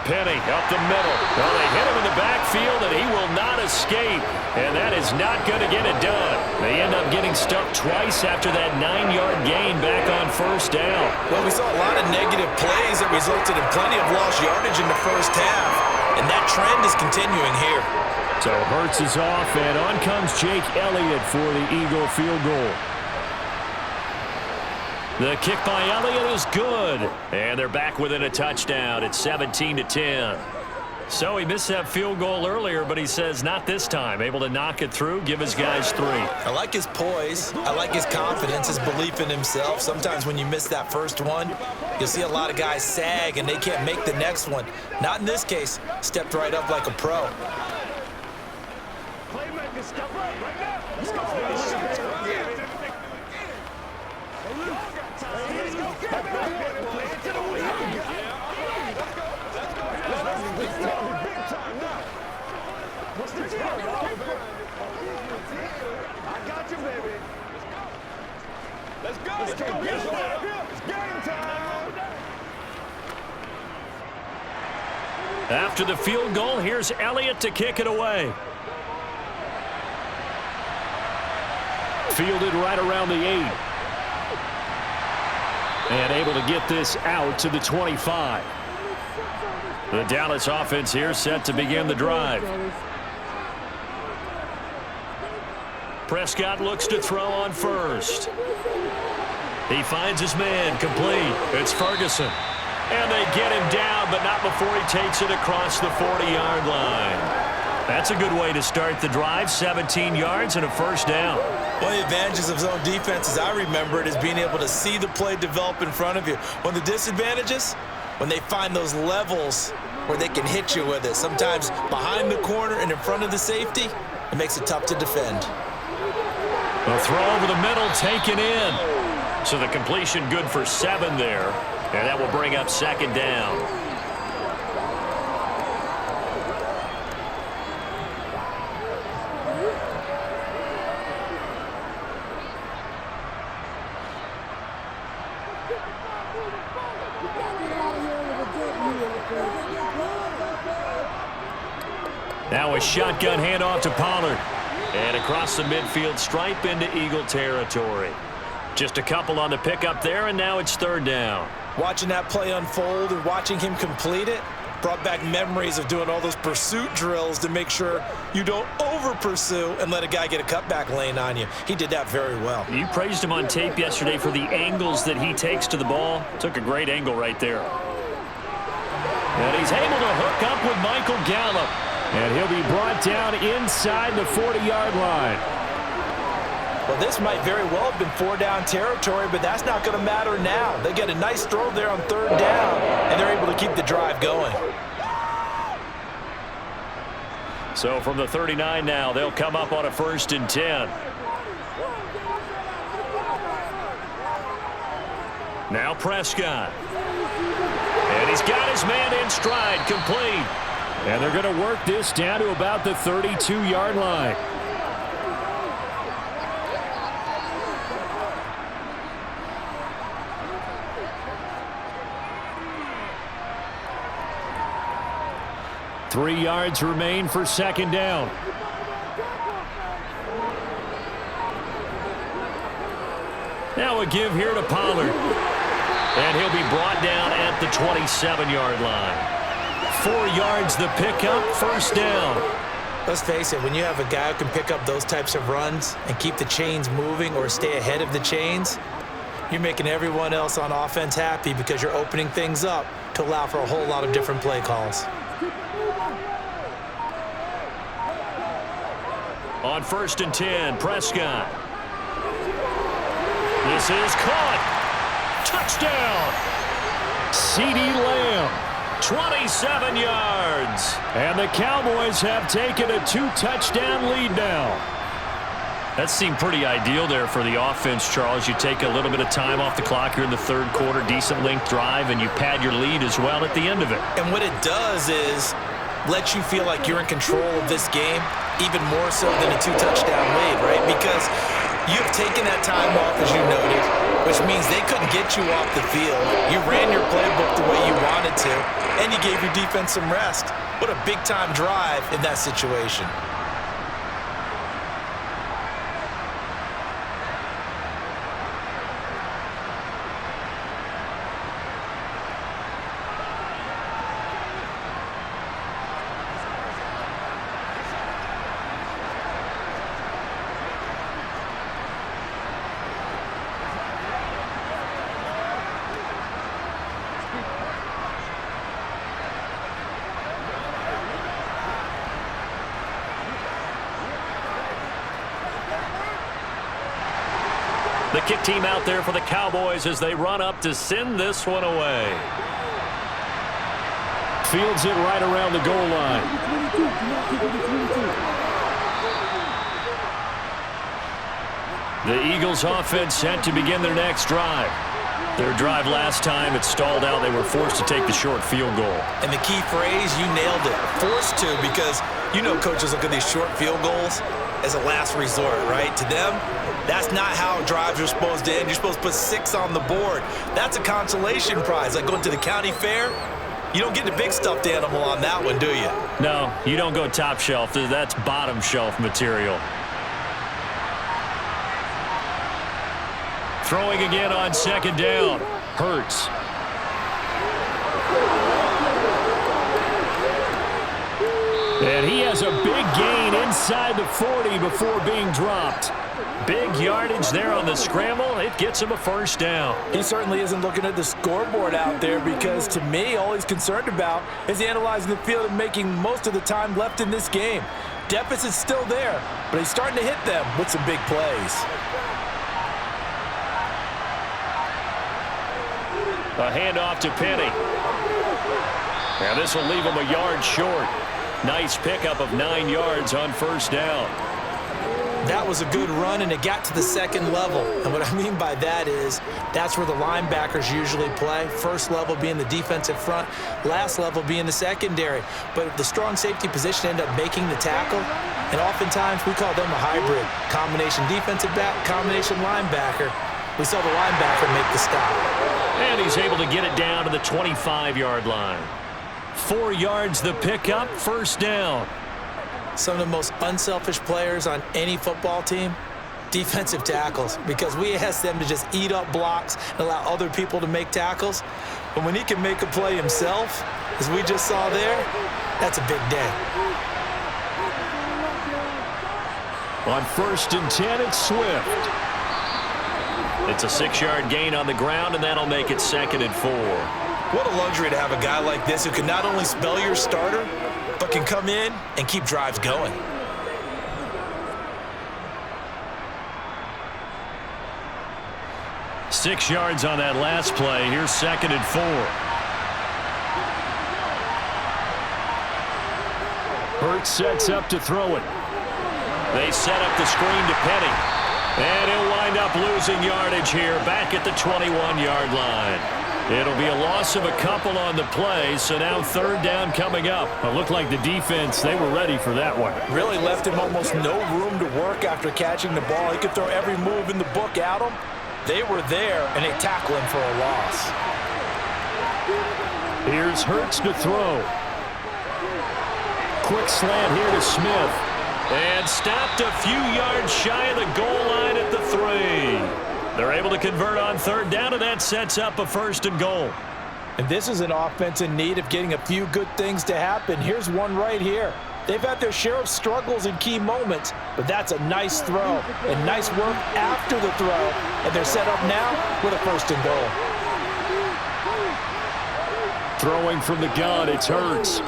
Speaker 1: penny up the middle. Well, they hit him in the backfield, and he will not escape. And that is not going to get it done. They end up getting stuck twice after that 9-yard gain back on first down.
Speaker 2: Well, we saw a lot of negative plays that resulted in plenty of lost yardage in the first half, and that trend is continuing here.
Speaker 1: So Hurts is off, and on comes Jake Elliott for the Eagle field goal. The kick by Elliott is good. And they're back within a touchdown. It's 17-10. So he missed that field goal earlier, but he says not this time. Able to knock it through, give his guys 3.
Speaker 2: I like his poise. I like his confidence, his belief in himself. Sometimes when you miss that first one, you'll see a lot of guys sag and they can't make the next one. Not in this case. Stepped right up like a pro.
Speaker 4: Playmaker, step up right now. Let's go. I got you, baby. Let's go. It's game time.
Speaker 1: After the field goal, here's Elliott to kick it away. Fielded right around the 8. And able to get this out to the 25. The Dallas offense here set to begin the drive. Prescott looks to throw on first. He finds his man, complete. It's Ferguson. And they get him down, but not before he takes it across the 40-yard line. That's a good way to start the drive, 17 yards and a first down.
Speaker 2: One of the advantages of zone defense, as I remember it, is being able to see the play develop in front of you. One of the disadvantages, when they find those levels where they can hit you with it. Sometimes behind the corner and in front of the safety, it makes it tough to defend.
Speaker 1: The throw over the middle, taken in. So the completion good for 7 there. And that will bring up second down. Now a shotgun handoff to Pollard. And across the midfield stripe into Eagle territory. Just a couple on the pickup there, and now it's third down.
Speaker 2: Watching that play unfold and watching him complete it brought back memories of doing all those pursuit drills to make sure you don't over-pursue and let a guy get a cutback lane on you. He did that very well.
Speaker 1: You praised him on tape yesterday for the angles that he takes to the ball. Took a great angle right there. And he's able to hook up with Michael Gallup. And he'll be brought down inside the 40-yard line.
Speaker 2: Well, this might very well have been 4-down territory, but that's not going to matter now. They get a nice throw there on third down, and they're able to keep the drive going.
Speaker 1: So from the 39 now, they'll come up on a 1st and 10. Now Prescott. And he's got his man in stride, complete. And they're going to work this down to about the 32-yard line. Three yards remain for second down. Now a give here to Pollard. And he'll be brought down at the 27-yard line. 4 yards the pickup, first down.
Speaker 2: Let's face it, when you have a guy who can pick up those types of runs and keep the chains moving or stay ahead of the chains, you're making everyone else on offense happy because you're opening things up to allow for a whole lot of different play calls.
Speaker 1: On 1st and 10, Prescott. This is caught. Touchdown. CeeDee Lamb. 27 yards. And the Cowboys have taken a 2-touchdown lead now. That seemed pretty ideal there for the offense, Charles. You take a little bit of time off the clock here in the third quarter, decent length drive, and you pad your lead as well at the end of it.
Speaker 2: And what it does is let you feel like you're in control of this game, even more so than a 2-touchdown lead, right? Because You've taken that time off, as you noted, which means they couldn't get you off the field. You ran your playbook the way you wanted to, and you gave your defense some rest. What a big-time drive in that situation.
Speaker 1: The kick team out there for the Cowboys as they run up to send this one away. Fields it right around the goal line. The Eagles offense set to begin their next drive. Their drive last time, it stalled out. They were forced to take the short field goal.
Speaker 2: And the key phrase, you nailed it, forced to, because you know coaches look at these short field goals as a last resort, right? To them, that's not how drives are supposed to end. You're supposed to put 6 on the board. That's a consolation prize. Like going to the county fair, you don't get the big stuffed animal on that one, do you?
Speaker 1: No, you don't go top shelf. That's bottom shelf material. Throwing again on second down. Hurts. And he has a big gain inside the 40 before being dropped. Big yardage there on the scramble. It gets him a first down.
Speaker 3: He certainly isn't looking at the scoreboard out there because, to me, all he's concerned about is analyzing the field and making most of the time left in this game. Deficit's still there, but he's starting to hit them with some big plays.
Speaker 1: A handoff to Penny. Now this will leave him a yard short. Nice pickup of 9 yards on first down.
Speaker 2: That was a good run, and it got to the second level. And what I mean by that is that's where the linebackers usually play. First level being the defensive front, last level being the secondary. But the strong safety position ended up making the tackle, and oftentimes we call them a hybrid. Combination defensive back, combination linebacker. We saw the linebacker make the stop.
Speaker 1: And he's able to get it down to the 25-yard line. 4 yards the pickup, first down.
Speaker 2: Some of the most unselfish players on any football team, defensive tackles, because we ask them to just eat up blocks and allow other people to make tackles. But when he can make a play himself, as we just saw there, that's a big day.
Speaker 1: On 1st and 10, it's Swift. It's a 6-yard gain on the ground, and that'll make it 2nd and 4.
Speaker 2: What a luxury to have a guy like this who can not only spell your starter, but can come in and keep drives going.
Speaker 1: Six yards on that last play. Here's 2nd and 4. Hurts sets up to throw it. They set up the screen to Penny. And he'll wind up losing yardage here back at the 21-yard line. It'll be a loss of a couple on the play, so now 3rd down coming up. It looked like the defense, they were ready for that one.
Speaker 3: Really left him almost no room to work after catching the ball. He could throw every move in the book at him. They were there, and they tackle him for a loss.
Speaker 1: Here's Hurts to throw. Quick slant here to Smith. And stopped a few yards shy of the goal line at the 3. They're able to convert on 3rd down, and that sets up a 1st and goal.
Speaker 3: And this is an offense in need of getting a few good things to happen. Here's one right here. They've had their share of struggles in key moments, but that's a nice throw and nice work after the throw. And they're set up now with a 1st and goal.
Speaker 1: Throwing from the gun, it's Hurts.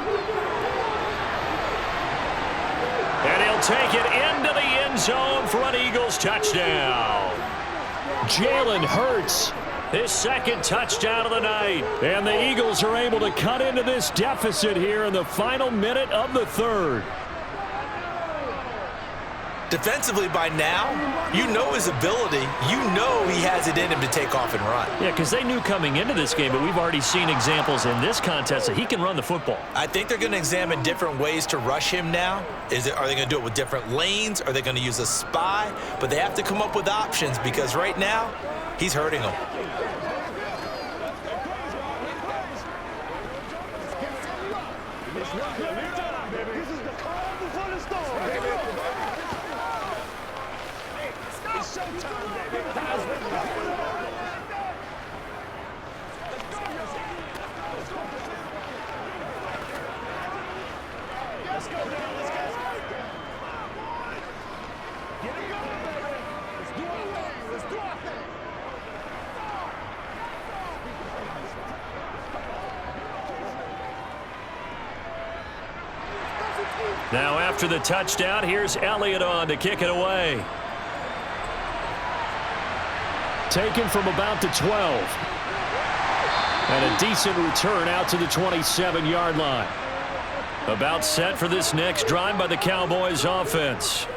Speaker 1: And he'll take it into the end zone for an Eagles touchdown. Jalen Hurts, his 2nd touchdown of the night. And the Eagles are able to cut into this deficit here in the final minute of the 3rd.
Speaker 2: Defensively, by now, you know his ability. You know he has it in him to take off and run.
Speaker 1: Yeah, because they knew coming into this game, but we've already seen examples in this contest that he can run the football.
Speaker 2: I think they're going to examine different ways to rush him now. Are they going to do it with different lanes? Are they going to use a spy? But they have to come up with options because right now, he's hurting them.
Speaker 1: Now after the touchdown, here's Elliott on to kick it away. Taken from about the 12. And a decent return out to the 27-yard line. About set for this next drive by the Cowboys offense.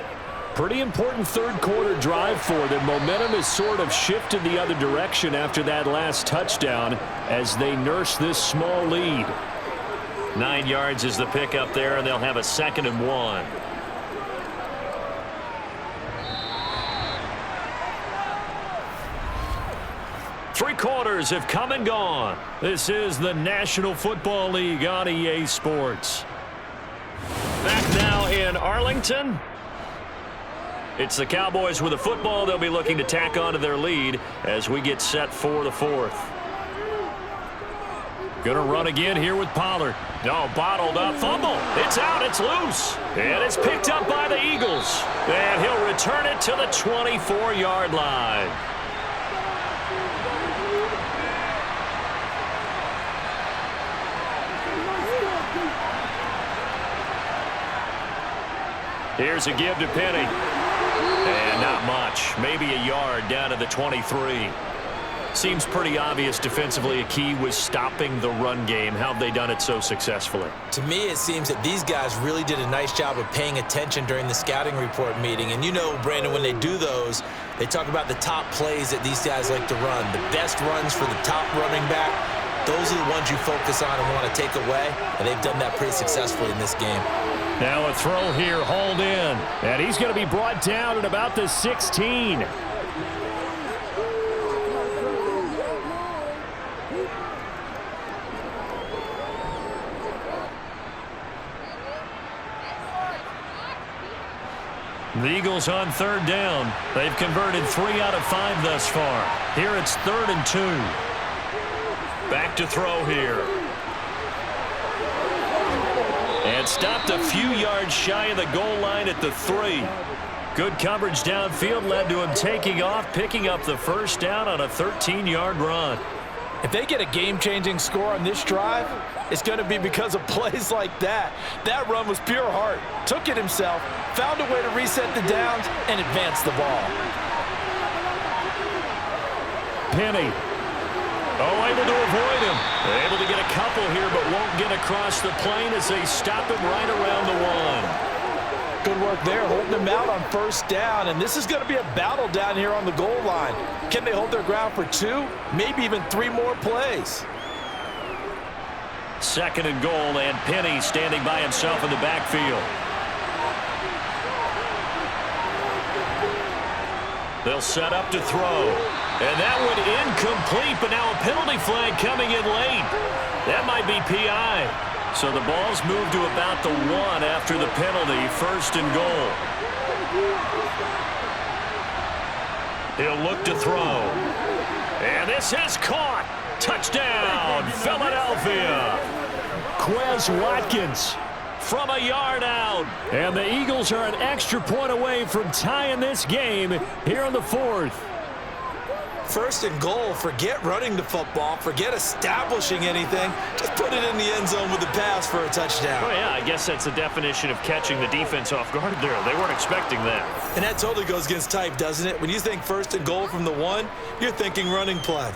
Speaker 1: Pretty important third-quarter drive for them. Momentum has sort of shifted the other direction after that last touchdown as they nurse this small lead. 9 yards is the pickup there, and they'll have a 2nd and 1. Three quarters have come and gone. This is the National Football League on EA Sports. Back now in Arlington. It's the Cowboys with the football. They'll be looking to tack on to their lead as we get set for the 4th. Going to run again here with Pollard. No, bottled up. Fumble. It's out. It's loose. And it's picked up by the Eagles. And he'll return it to the 24-yard line. Here's a give to Penny. And not much. Maybe a yard down to the 23. Seems pretty obvious defensively a key was stopping the run game. How have they done it so successfully?
Speaker 2: To me, it seems that these guys really did a nice job of paying attention during the scouting report meeting. And you know, Brandon, when they do those, they talk about the top plays that these guys like to run. The best runs for the top running back, those are the ones you focus on and want to take away. And they've done that pretty successfully in this game.
Speaker 1: Now a throw here, hauled in. And he's going to be brought down at about the 16. The Eagles on 3rd down. They've converted 3 out of 5 thus far. Here it's 3rd and 2. Back to throw here. And stopped a few yards shy of the goal line at the 3. Good coverage downfield led to him taking off, picking up the 1st down on a 13-yard run.
Speaker 3: If they get a game-changing score on this drive, it's going to be because of plays like that. That run was pure heart. Took it himself, found a way to reset the downs, and advance the ball.
Speaker 1: Penny. Oh, able to avoid him. Able to get a couple here, but won't get across the plane as they stop him right around the 1.
Speaker 3: Good work there, holding him out on 1st down, and this is going to be a battle down here on the goal line. Can they hold their ground for 2, maybe even 3 more plays?
Speaker 1: 2nd and goal, and Penny standing by himself in the backfield. They'll set up to throw. And that one incomplete, but now a penalty flag coming in late. That might be PI. So the ball's moved to about the 1 after the penalty, 1st and goal. He'll look to throw. And this is caught. Touchdown, Philadelphia. Quez Watkins from a yard out. And the Eagles are an extra point away from tying this game here in the 4th.
Speaker 2: 1st and goal, forget running the football, forget establishing anything. Just put it in the end zone with the pass for a touchdown.
Speaker 1: Oh, yeah, I guess that's the definition of catching the defense off guard there. They weren't expecting that.
Speaker 2: And that totally goes against type, doesn't it? When you think 1st and goal from the 1, you're thinking running play.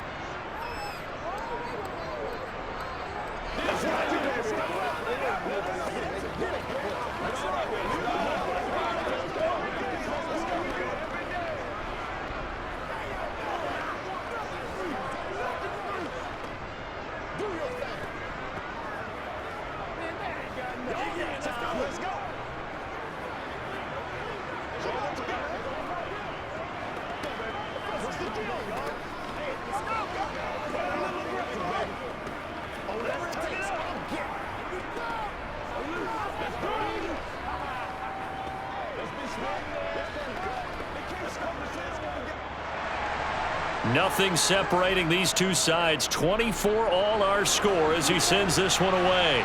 Speaker 1: Nothing separating these two sides. 24 all our score as he sends this one away.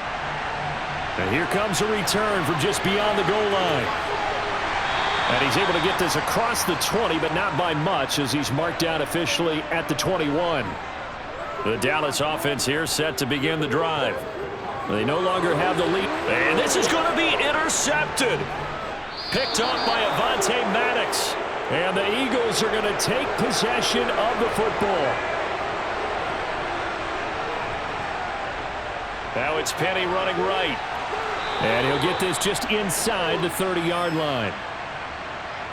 Speaker 1: And here comes a return from just beyond the goal line. And he's able to get this across the 20, but not by much as he's marked down officially at the 21. The Dallas offense here set to begin the drive. They no longer have the lead. And this is going to be intercepted. Picked up by Avonte Maddox. And the Eagles are going to take possession of the football. Now it's Penny running right. And he'll get this just inside the 30-yard line.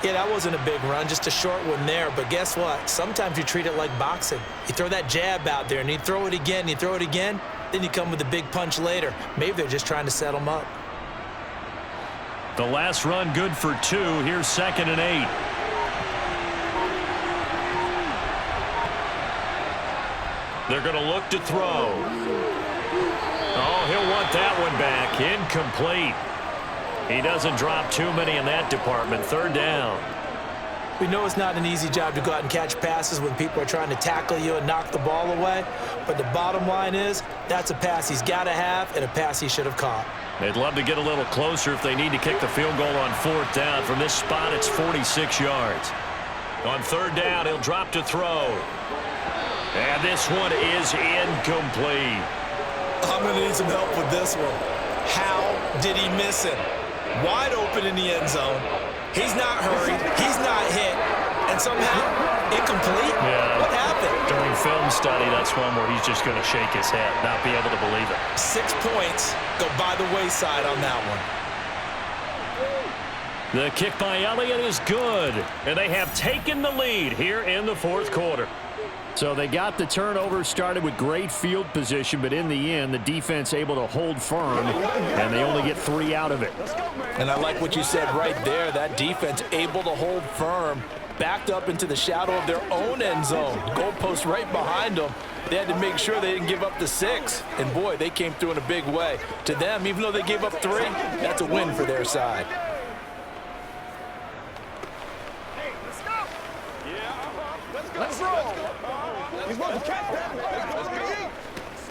Speaker 2: Yeah, that wasn't a big run, just a short one there. But guess what? Sometimes you treat it like boxing. You throw that jab out there, and you throw it again, you throw it again, then you come with a big punch later. Maybe they're just trying to set them up.
Speaker 1: The last run good for 2. Here's 2nd and 8. They're going to look to throw. Oh, he'll want that one back. Incomplete. He doesn't drop too many in that department. 3rd down.
Speaker 2: We know it's not an easy job to go out and catch passes when people are trying to tackle you and knock the ball away. But the bottom line is that's a pass he's got to have and a pass he should have caught.
Speaker 1: They'd love to get a little closer if they need to kick the field goal on 4th down. From this spot, it's 46 yards. On 3rd down, he'll drop to throw. And this one is incomplete.
Speaker 2: I'm going to need some help with this one. How did he miss him? Wide open in the end zone. He's not hurried. He's not hit. And somehow, incomplete?
Speaker 1: Yeah.
Speaker 2: What happened?
Speaker 1: During film study, that's one where he's just going to shake his head, not be able to believe it.
Speaker 2: 6 points go by the wayside on that one.
Speaker 1: The kick by Elliott is good. And they have taken the lead here in the 4th quarter. So they got the turnover started with great field position, but in the end, the defense able to hold firm, and they only get 3 out of it.
Speaker 3: And I like what you said right there. That defense able to hold firm, backed up into the shadow of their own end zone. Goalpost right behind them. They had to make sure they didn't give up the 6. And, boy, they came through in a big way. To them, even though they gave up 3, that's a win for their side.
Speaker 4: Hey, let's go. Yeah, let's go. Let's roll. He's going to catch that. Let's go. Let's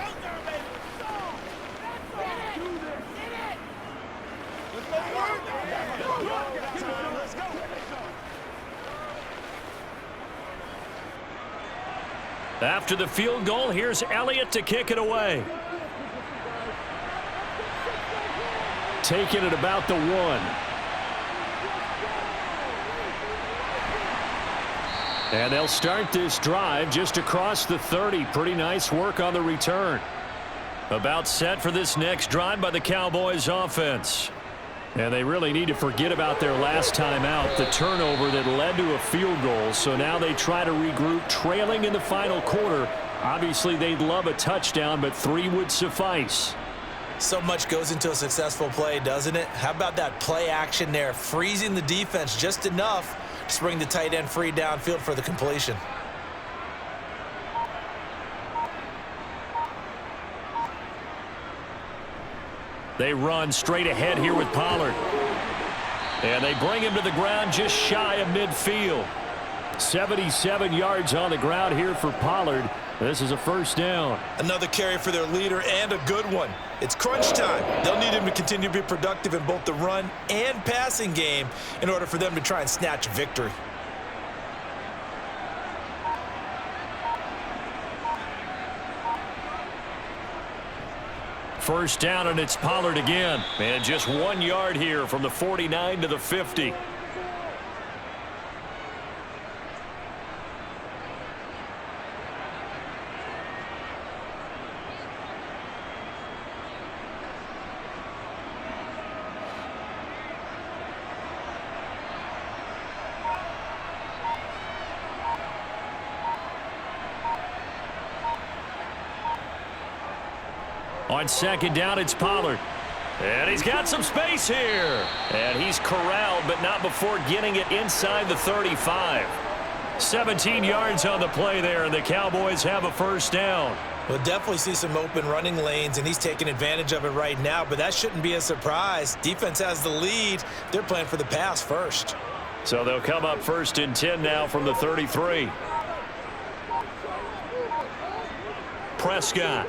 Speaker 4: go.
Speaker 1: After the field goal, here's Elliott to kick it away. Taking it about the 1. And they'll start this drive just across the 30. Pretty nice work on the return. About set for this next drive by the Cowboys offense. And they really need to forget about their last time out, the turnover that led to a field goal. So now they try to regroup, trailing in the final quarter. Obviously, they'd love a touchdown, but 3 would suffice.
Speaker 2: So much goes into a successful play, doesn't it? How about that play action there, freezing the defense just enough to bring the tight end free downfield for the completion.
Speaker 1: They run straight ahead here with Pollard. And they bring him to the ground just shy of midfield. 77 yards on the ground here for Pollard. This is a 1st down.
Speaker 2: Another carry for their leader and a good one. It's crunch time. They'll need him to continue to be productive in both the run and passing game in order for them to try and snatch a victory.
Speaker 1: First down, and it's Pollard again. And just 1 yard here from the 49 to the 50. On 2nd down, it's Pollard. And he's got some space here. And he's corralled, but not before getting it inside the 35. 17 yards on the play there, and the Cowboys have a first down.
Speaker 2: We'll definitely see some open running lanes, and he's taking advantage of it right now, but that shouldn't be a surprise. Defense has the lead. They're playing for the pass first.
Speaker 1: So they'll come up 1st and 10 now from the 33. Prescott.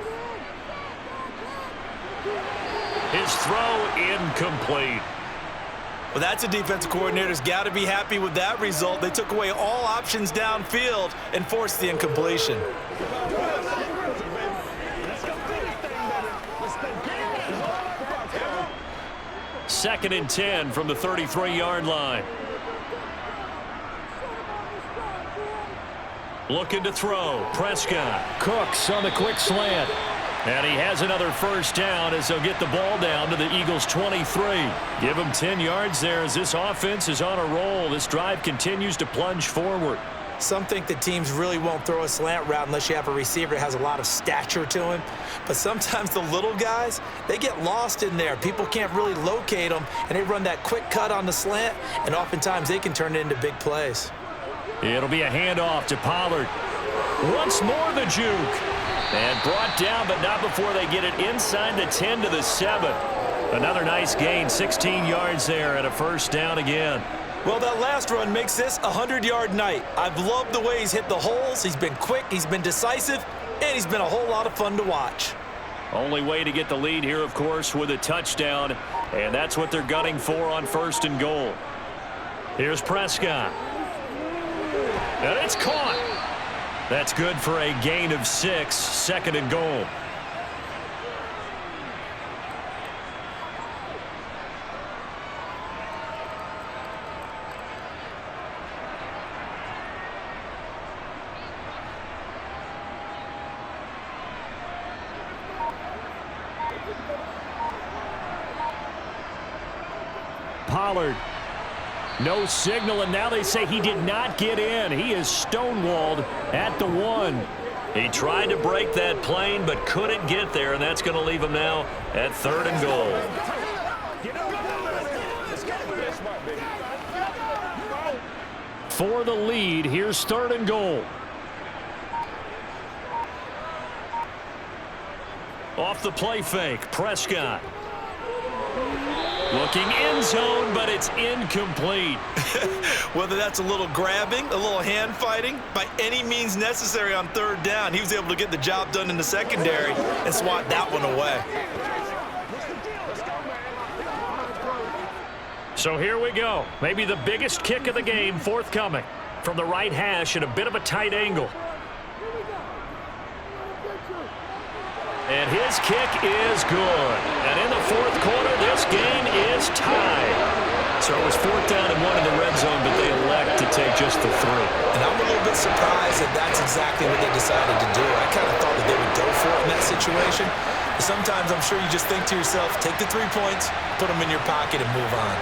Speaker 1: His throw incomplete.
Speaker 2: Well, that's a defensive coordinator's got to be happy with that result. They took away all options downfield and forced the incompletion.
Speaker 1: 2nd and 10 from the 33-yard line. Looking to throw. Prescott. Cooks on the quick slant. And he has another first down as they'll get the ball down to the Eagles' 23. Give him 10 yards there as this offense is on a roll. This drive continues to plunge forward.
Speaker 2: Some think that teams really won't throw a slant route unless you have a receiver that has a lot of stature to him. But sometimes the little guys, they get lost in there. People can't really locate them, and they run that quick cut on the slant, and oftentimes they can turn it into big plays.
Speaker 1: It'll be a handoff to Pollard. Once more the juke. And brought down, but not before they get it inside the 10 to the 7. Another nice gain, 16 yards there, and a first down again.
Speaker 2: Well, that last run makes this a 100-yard night. I've loved the way he's hit the holes. He's been quick, he's been decisive, and he's been a whole lot of fun to watch.
Speaker 1: Only way to get the lead here, of course, with a touchdown, and that's what they're gunning for on 1st and goal. Here's Prescott. And it's caught. That's good for a gain of 6, 2nd and goal. Pollard. No signal, and now they say he did not get in. He is stonewalled at the 1. He tried to break that plane but couldn't get there, and that's going to leave him now at 3rd and goal. For the lead, here's 3rd and goal. Off the play fake, Prescott. Looking end zone, but it's incomplete.
Speaker 2: Whether that's a little grabbing, a little hand fighting, by any means necessary on 3rd down, he was able to get the job done in the secondary and swat that one away.
Speaker 1: So here we go. Maybe the biggest kick of the game forthcoming from the right hash at a bit of a tight angle. And his kick is good. And in the 4th quarter, this game is tied. So it was 4th down and 1 in the red zone, but they elect to take just the 3.
Speaker 2: And I'm a little bit surprised that that's exactly what they decided to do. I kind of thought that they would go for it in that situation. But sometimes I'm sure you just think to yourself, take the 3 points, put them in your pocket, and move on.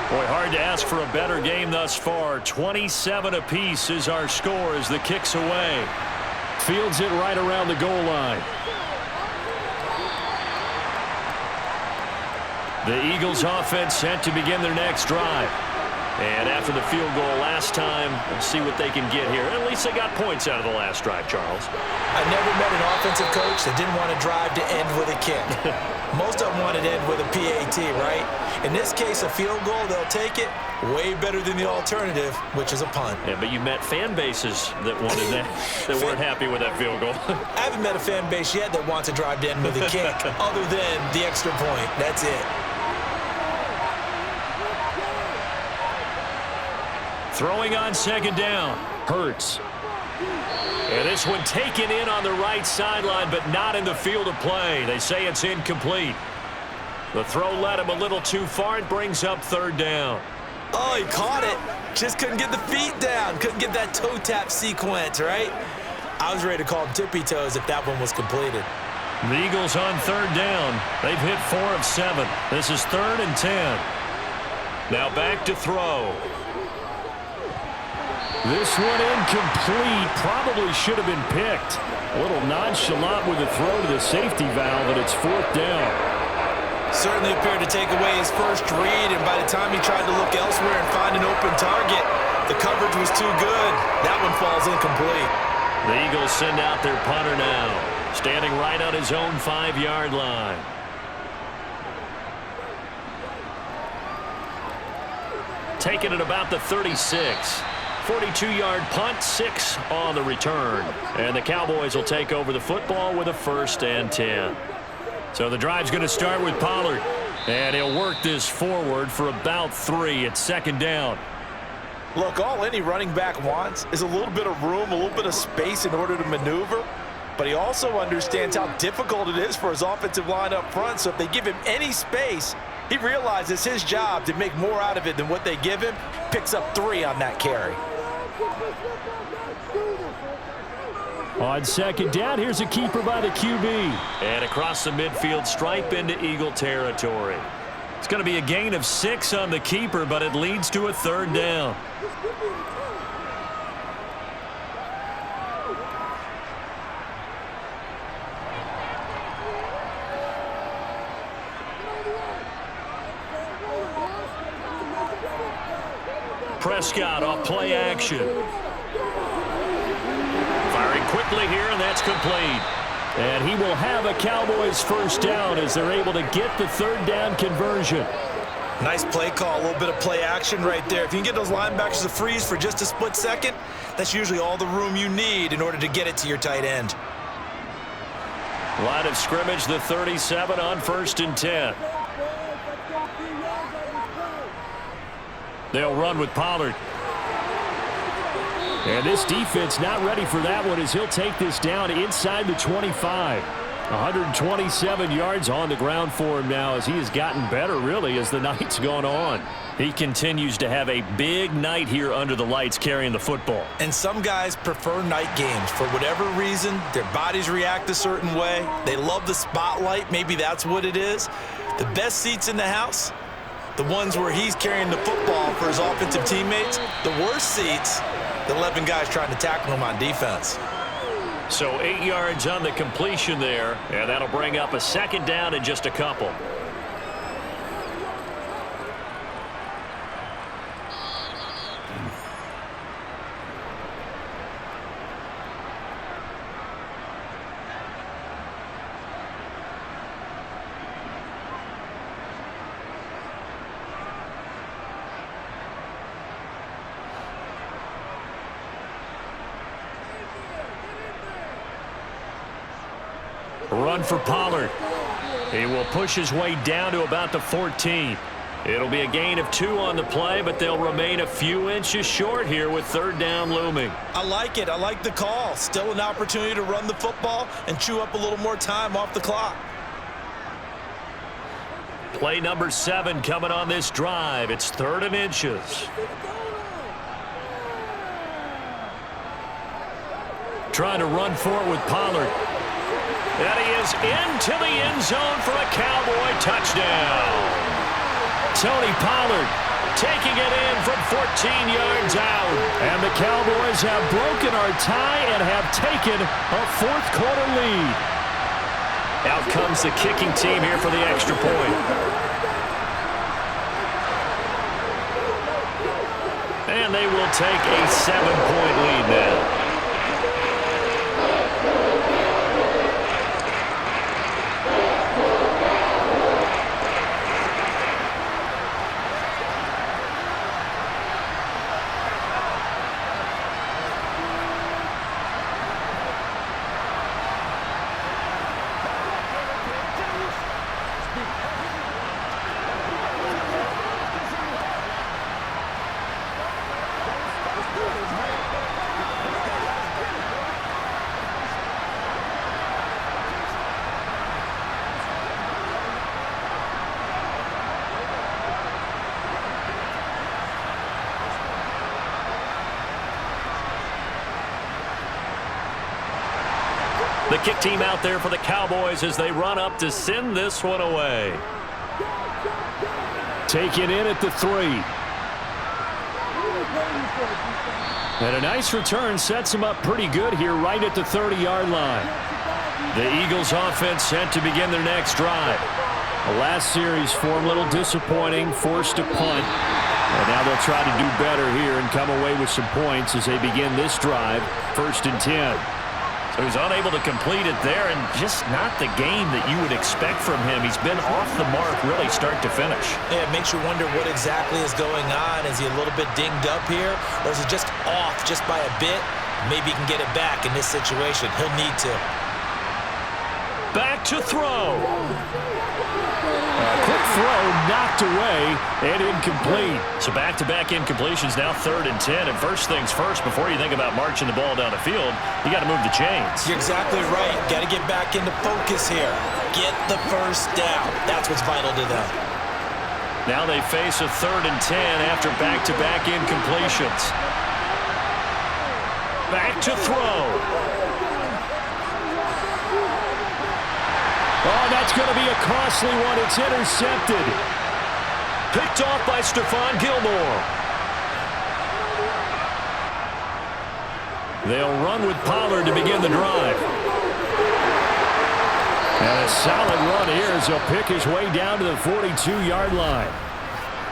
Speaker 1: Boy, hard to ask for a better game thus far. 27 apiece is our score as the kick's away. Fields it right around the goal line. The Eagles offense set to begin their next drive. And after the field goal last time, we'll see what they can get here. At least they got points out of the last drive, Charles.
Speaker 2: I never met an offensive coach that didn't want to drive to end with a kick. Most of them wanted to end with a PAT, right? In this case, a field goal, they'll take it. Way better than the alternative, which is a punt.
Speaker 1: Yeah, but you met fan bases that wanted that, that weren't happy with that field goal.
Speaker 2: I haven't met a fan base yet that wants to drive to end with a kick other than the extra point. That's it.
Speaker 1: Throwing on 2nd down. Hurts. And this one taken in on the right sideline, but not in the field of play. They say it's incomplete. The throw led him a little too far. It brings up 3rd down.
Speaker 2: Oh, he caught it. Just couldn't get the feet down. Couldn't get that toe tap sequence, right? I was ready to call him tippy toes if that one was completed.
Speaker 1: The Eagles on third down. They've hit 4 of 7. This is 3rd and 10. Now back to throw. This one incomplete. Probably should have been picked. A little nonchalant with the throw to the safety valve, and it's 4th down.
Speaker 2: Certainly appeared to take away his first read, and by the time he tried to look elsewhere and find an open target, the coverage was too good. That one falls incomplete.
Speaker 1: The Eagles send out their punter now, standing right on his own 5-yard line. Taking it about the 36. 42-yard punt, 6 on the return. And the Cowboys will take over the football with a 1st and 10. So the drive's going to start with Pollard. And he'll work this forward for about 3. It's 2nd down.
Speaker 3: Look, all any running back wants is a little bit of room, a little bit of space in order to maneuver. But he also understands how difficult it is for his offensive line up front. So if they give him any space, he realizes his job to make more out of it than what they give him. Picks up 3 on that carry.
Speaker 1: On 2nd down, here's a keeper by the QB. And across the midfield stripe into Eagle territory. It's going to be a gain of 6 on the keeper, but it leads to a 3rd down. Prescott off play action. Firing quickly here, and that's complete. And he will have a Cowboys 1st down as they're able to get the 3rd down conversion.
Speaker 2: Nice play call, a little bit of play action right there. If you can get those linebackers to freeze for just a split second, that's usually all the room you need in order to get it to your tight end.
Speaker 1: Line of scrimmage, the 37 on 1st and 10. They'll run with Pollard. And this defense not ready for that one as he'll take this down inside the 25. 127 yards on the ground for him now as he has gotten better, really, as the night's gone on. He continues to have a big night here under the lights carrying the football.
Speaker 2: And some guys prefer night games. For whatever reason, their bodies react a certain way. They love the spotlight. Maybe that's what it is. The best seats in the house, the ones where he's carrying the football for his offensive teammates. The worst seats, the 11 guys trying to tackle him on defense.
Speaker 1: So 8 yards on the completion there, and that'll bring up a 2nd down in just a couple. Run for Pollard. He will push his way down to about the 14. It'll be a gain of 2 on the play, but they'll remain a few inches short here with 3rd down looming.
Speaker 2: I like it. I like the call. Still an opportunity to run the football and chew up a little more time off the clock.
Speaker 1: Play number 7 coming on this drive. It's 3rd and inches. Trying to run for it with Pollard. And he is into the end zone for a Cowboy touchdown. Tony Pollard taking it in from 14 yards out. And the Cowboys have broken our tie and have taken a 4th quarter lead. Out comes the kicking team here for the extra point. And they will take a 7-point lead now. The kick team out there for the Cowboys as they run up to send this one away. Taken in at the 3. And a nice return sets them up pretty good here right at the 30-yard line. The Eagles offense set to begin their next drive. The last series form a little disappointing, forced a punt. And now they'll try to do better here and come away with some points as they begin this drive, 1st and 10. So he's unable to complete it there, and just not the game that you would expect from him. He's been off the mark really start to finish.
Speaker 2: Yeah, it makes you wonder what exactly is going on. Is he a little bit dinged up here, or is he just off just by a bit? Maybe he can get it back in this situation. He'll need to.
Speaker 1: Back to throw. A quick throw knocked away and incomplete. So back-to-back incompletions, now 3rd and 10. And first things first, before you think about marching the ball down the field, you got to move the chains.
Speaker 2: You're exactly right. Got to get back into focus here. Get the first down. That's what's vital to them.
Speaker 1: Now they face a 3rd and 10 after back-to-back incompletions. Back to throw. Oh, that's going to be a costly one. It's intercepted. Picked off by Stephon Gilmore. They'll run with Pollard to begin the drive. And a solid run here as he'll pick his way down to the 42-yard line.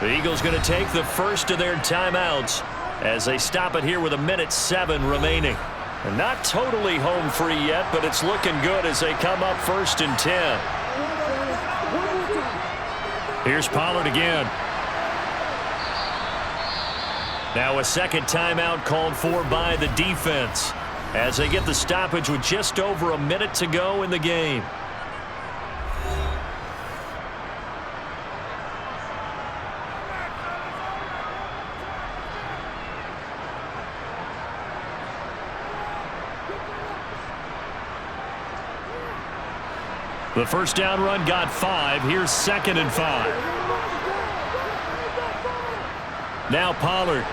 Speaker 1: The Eagles going to take the first of their timeouts as they stop it here with 1:07 remaining. And not totally home free yet, but it's looking good as they come up 1st and 10. Here's Pollard again. Now a second timeout called for by the defense as they get the stoppage with just over a minute to go in the game. The first down run got 5. Here's 2nd and 5. Now Pollard.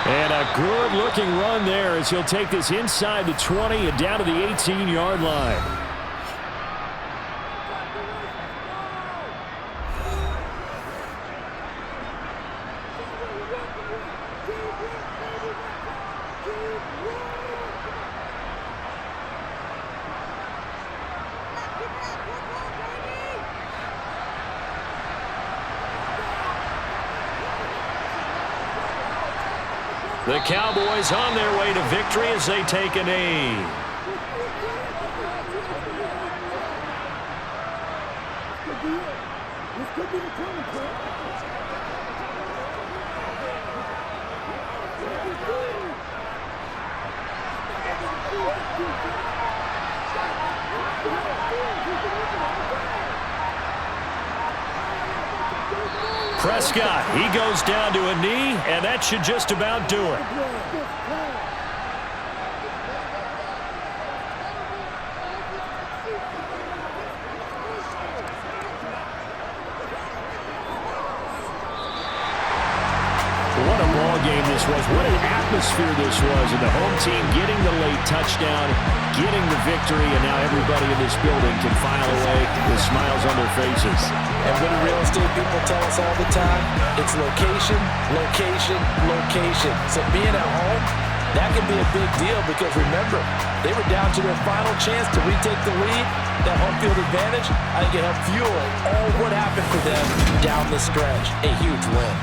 Speaker 1: And a good-looking run there as he'll take this inside the 20 and down to the 18-yard line. The Cowboys on their way to victory as they take a knee. Prescott, he goes down to a knee, and that should just about do it. What a ball game this was. What an atmosphere this was. And the home team getting the late touchdown, getting the victory, and now everybody in this building can file away with smiles on their faces.
Speaker 3: And what do real estate people tell us all the time? It's location, location, location. So being at home, that can be a big deal because remember, they were down to their final chance to retake the lead. That home field advantage, I think it helped fuel all what happened for them down the stretch. A huge win.